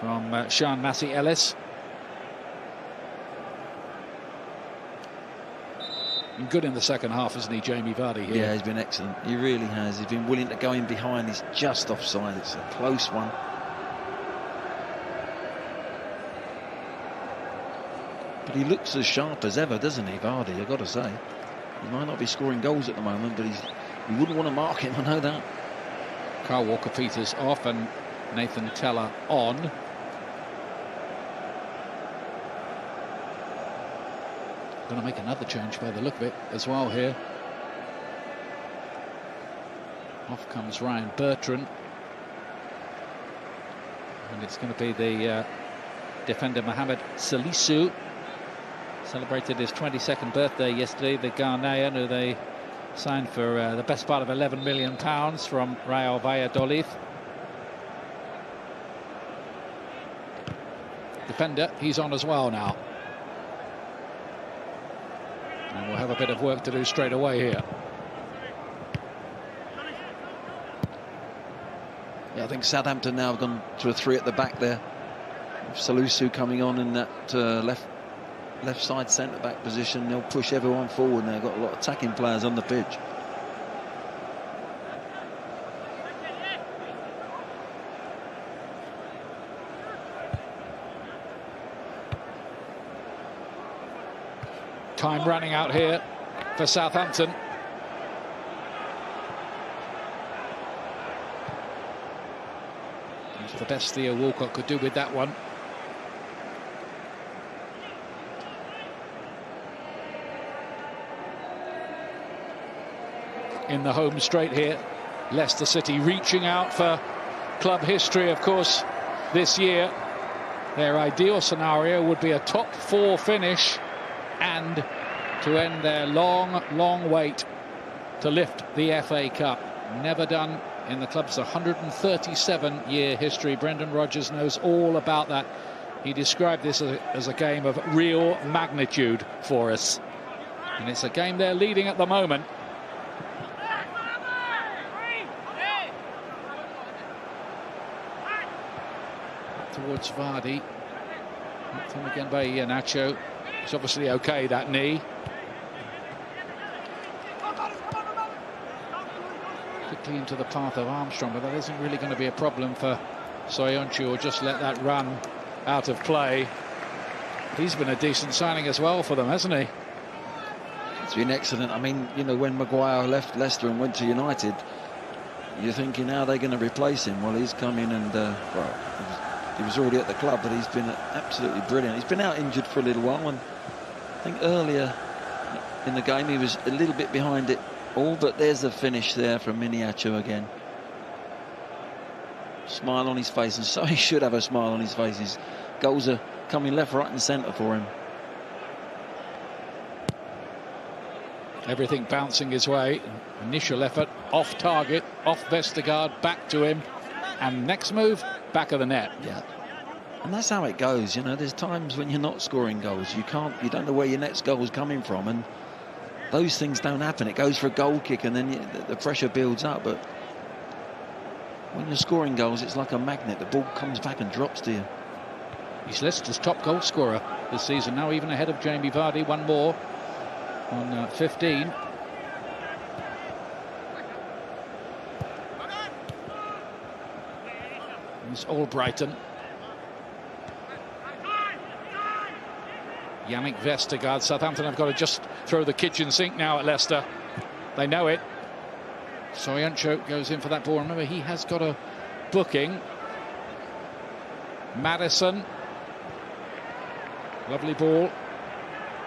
from Sean Massey Ellis. And good in the second half, isn't he, Jamie Vardy here? Yeah, he's been excellent. He really has. He's been willing to go in behind. He's just offside. It's a close one. But he looks as sharp as ever, doesn't he, Vardy? I've got to say. He might not be scoring goals at the moment, but you wouldn't want to mark him, I know that. Kyle Walker-Peters off and Nathan Tella on. Going to make another change by the look of it as well here. Off comes Ryan Bertrand. And it's going to be the defender Mohamed Salisu. Celebrated his 22nd birthday yesterday, the Ghanaian, who they signed for the best part of £11 million from Real Valladolid. Defender, he's on as well now. And we'll have a bit of work to do straight away here. Yeah, I think Southampton now have gone to a 3 at the back there. Salisu coming on in that left side centre-back position. They'll push everyone forward now. They've got a lot of attacking players on the pitch. Time running out here for Southampton. It's the best Theo Walcott could do with that one. In the home straight here, Leicester City reaching out for club history, of course, this year. Their ideal scenario would be a top 4 finish and to end their long wait to lift the FA Cup. Never done in the club's 137-year history. Brendan Rodgers knows all about that. He described this as a game of real magnitude for us. And it's a game they're leading at the moment. Towards Vardy. Knocked him again by Nacho. It's obviously okay, that knee. Quickly into the path of Armstrong, but that isn't really going to be a problem for Soyuncu, or just let that run out of play. He's been a decent signing as well for them, hasn't he? It's been excellent. I mean, you know, when Maguire left Leicester and went to United, you're thinking, how are they going to replace him? Well, he's come in and, well, he was already at the club, but he's been absolutely brilliant. He's been out injured for a little while, and I think earlier in the game he was a little bit behind it all, but there's a finish there from Miniacho again. Smile on his face, and so he should have a smile on his face. His goals are coming left, right and centre for him. Everything bouncing his way. Initial effort, off target, off Vestergaard, back to him. And next move, back of the net. Yeah. And that's how it goes, you know. There's times when you're not scoring goals. You don't know where your next goal is coming from, and those things don't happen. It goes for a goal kick and then the pressure builds up. But when you're scoring goals, it's like a magnet. The ball comes back and drops to you. He's Leicester's top goal scorer this season, now even ahead of Jamie Vardy. One more on 15. It's all Brighton. Yannick Vestergaard. Southampton have got to just throw the kitchen sink now at Leicester. They know it. Soyuncu goes in for that ball. Remember, he has got a booking. Maddison. Lovely ball.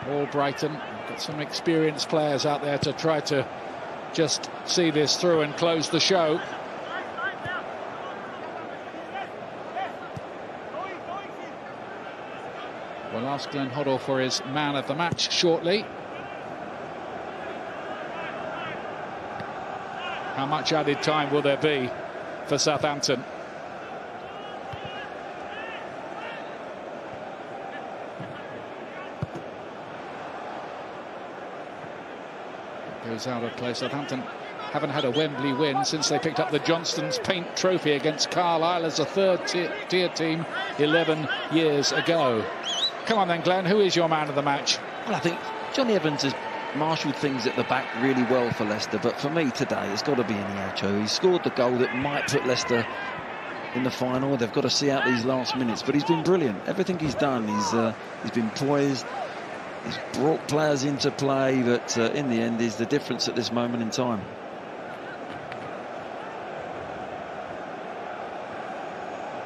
All Brighton. Got some experienced players out there to try to just see this through and close the show. We'll ask Glenn Hoddle for his man of the match shortly. How much added time will there be for Southampton? Goes out of play. Southampton haven't had a Wembley win since they picked up the Johnston's Paint Trophy against Carlisle as a third-tier team 11 years ago. Come on then, Glenn, who is your man of the match? Well, I think Johnny Evans has marshalled things at the back really well for Leicester, but for me today it's got to be Iheanacho. He scored the goal that might put Leicester in the final. They've got to see out these last minutes, but he's been brilliant. Everything he's done, he's been poised, he's brought players into play, but in the end is the difference at this moment in time.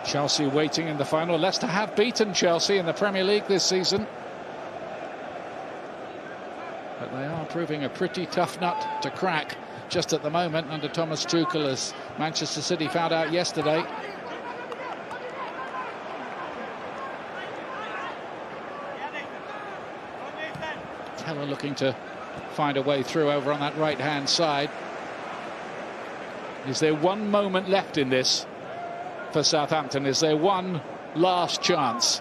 Chelsea waiting in the final. Leicester have beaten Chelsea in the Premier League this season, but they are proving a pretty tough nut to crack just at the moment under Thomas Tuchel, as Manchester City found out yesterday. Keller looking to find a way through over on that right-hand side. Is there one moment left in this for Southampton? Is there one last chance?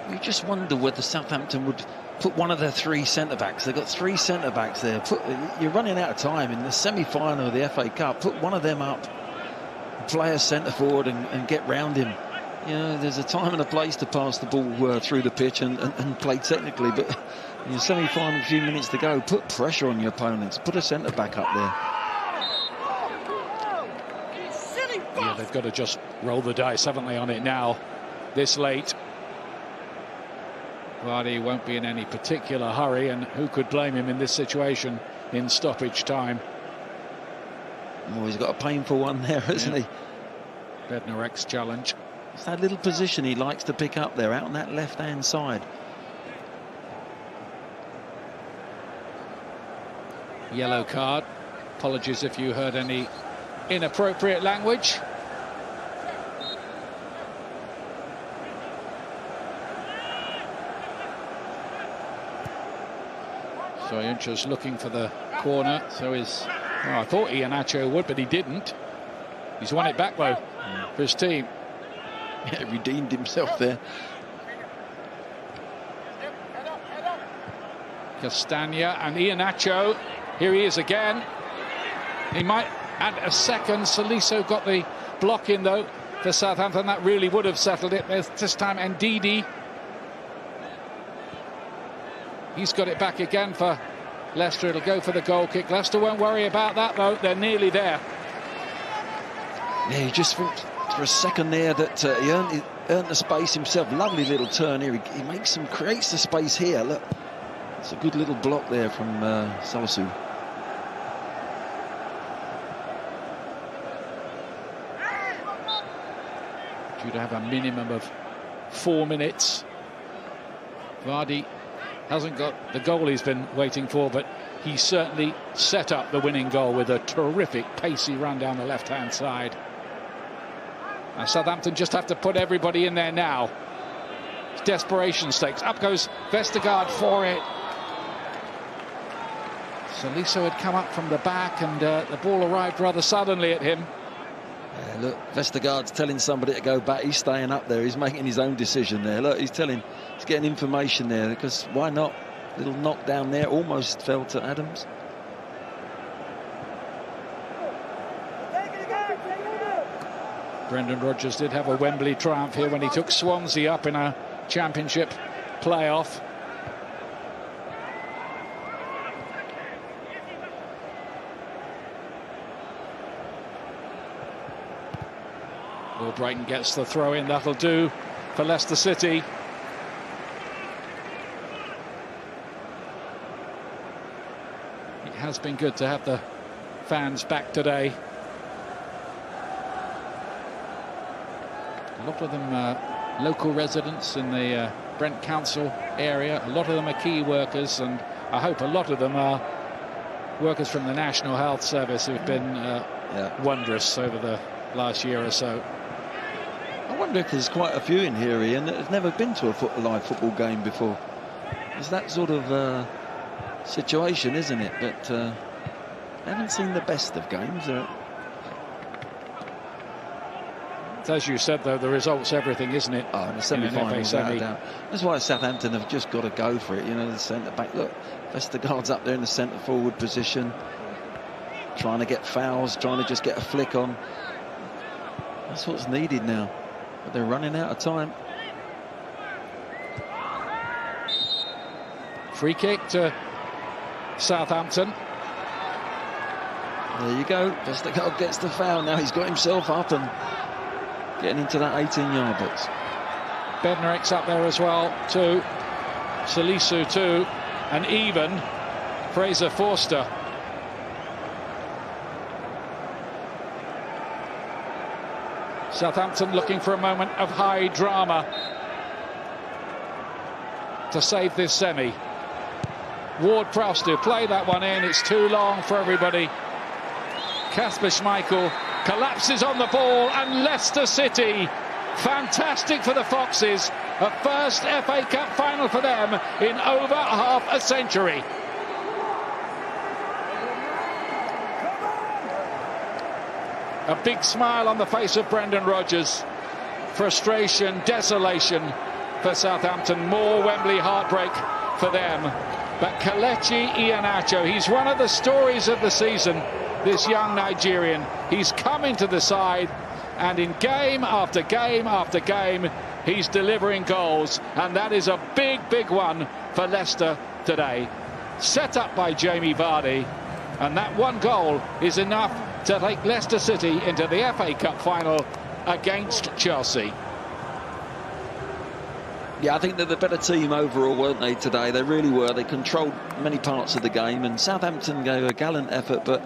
You just wonder whether Southampton would put one of their three centre-backs. They've got three centre-backs there. You're running out of time in the semi-final of the FA Cup. Put one of them up, play a centre-forward and get round him. You know, there's a time and a place to pass the ball through the pitch and play technically, but in your semi-final, a few minutes to go, put pressure on your opponents. Put a centre-back up there. Yeah, they've got to just roll the dice, haven't they, on it now, this late. Vardy won't be in any particular hurry, and who could blame him in this situation in stoppage time? Oh, he's got a painful one there, hasn't he? Bednarek's challenge. It's that little position he likes to pick up there, out on that left-hand side. Yellow card. Apologies if you heard any inappropriate language. Soyuncu's looking for the corner, so is... Oh, I thought Iheanacho would, but he didn't. He's won it back, though, for his team. Yeah, redeemed himself there. Castagna and Iheanacho. Here he is again. He might add a second. Saliso got the block in, though, for Southampton. That really would have settled it. There's this time Ndidi. He's got it back again for Leicester. It'll go for the goal kick. Leicester won't worry about that, though. They're nearly there. Yeah, he just thought for a second there that he earned the space himself. Lovely little turn here. He creates the space here. Look, it's a good little block there from Salisu. Due to have a minimum of 4 minutes. Vardy hasn't got the goal he's been waiting for, but he certainly set up the winning goal with a terrific pacey run down the left-hand side. And Southampton just have to put everybody in there now. It's desperation stakes. Up goes Vestergaard for it. Saliso had come up from the back, and the ball arrived rather suddenly at him. Yeah, look, Vestergaard's telling somebody to go back. He's staying up there. He's making his own decision there. Look, he's getting information there, because why not? Little knock down there, almost fell to Adams. Brendan Rodgers did have a Wembley triumph here when he took Swansea up in a championship playoff. Will Brighton gets the throw in, that'll do for Leicester City. It has been good to have the fans back today. A lot of them local residents in the Brent Council area. A lot of them are key workers, and I hope a lot of them are workers from the National Health Service who've been wondrous over the last year or so. I wonder if there's quite a few in here, Ian, that have never been to a live football game before. It's that sort of situation, isn't it? But I haven't seen the best of games. As you said, though, the result's everything, isn't it? Oh, in the semi-final, without a doubt. That's why Southampton have just got to go for it. You know, the centre-back. Look, Vestergaard's up there in the centre-forward position, trying to get fouls, trying to just get a flick on. That's what's needed now. But they're running out of time. Free kick to Southampton. There you go. Vestergaard gets the foul. Now he's got himself up and getting into that 18-yard box. Bednarek's up there as well, too. Salisu, too. And even Fraser Forster. Southampton looking for a moment of high drama to save this semi. Ward-Prowse to play that one in. It's too long for everybody. Kasper Schmeichel collapses on the ball, and Leicester City, fantastic for the Foxes. A first FA Cup final for them in over half a century. A big smile on the face of Brendan Rodgers. Frustration, desolation for Southampton. More Wembley heartbreak for them. But Kelechi Iheanacho, he's one of the stories of the season. This young Nigerian, he's come into the side, and in game after game after game, he's delivering goals, and that is a big one for Leicester today. Set up by Jamie Vardy, and that one goal is enough to take Leicester City into the FA Cup final against Chelsea. Yeah, I think they're the better team overall, weren't they, today? They really were. They controlled many parts of the game, and Southampton gave a gallant effort, but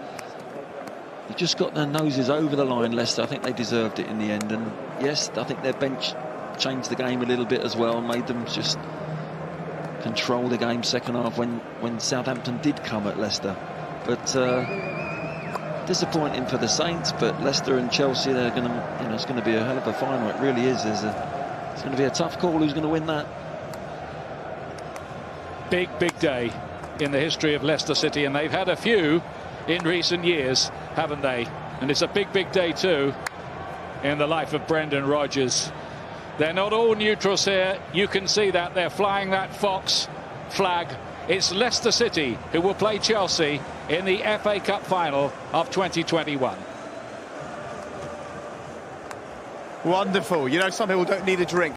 they just got their noses over the line, Leicester. I think they deserved it in the end. And yes, I think their bench changed the game a little bit as well, and made them just control the game second half when Southampton did come at Leicester. But disappointing for the Saints, but Leicester and Chelsea, they're going to, you know, it's going to be a hell of a final. It really is. It's going to be a tough call who's going to win that. Big day in the history of Leicester City, and they've had a few in recent years, haven't they? And it's a big day too in the life of Brendan Rodgers. They're not all neutrals here. You can see that they're flying that Fox flag. It's Leicester City who will play Chelsea in the FA Cup final of 2021. Wonderful. You know, some people don't need a drink.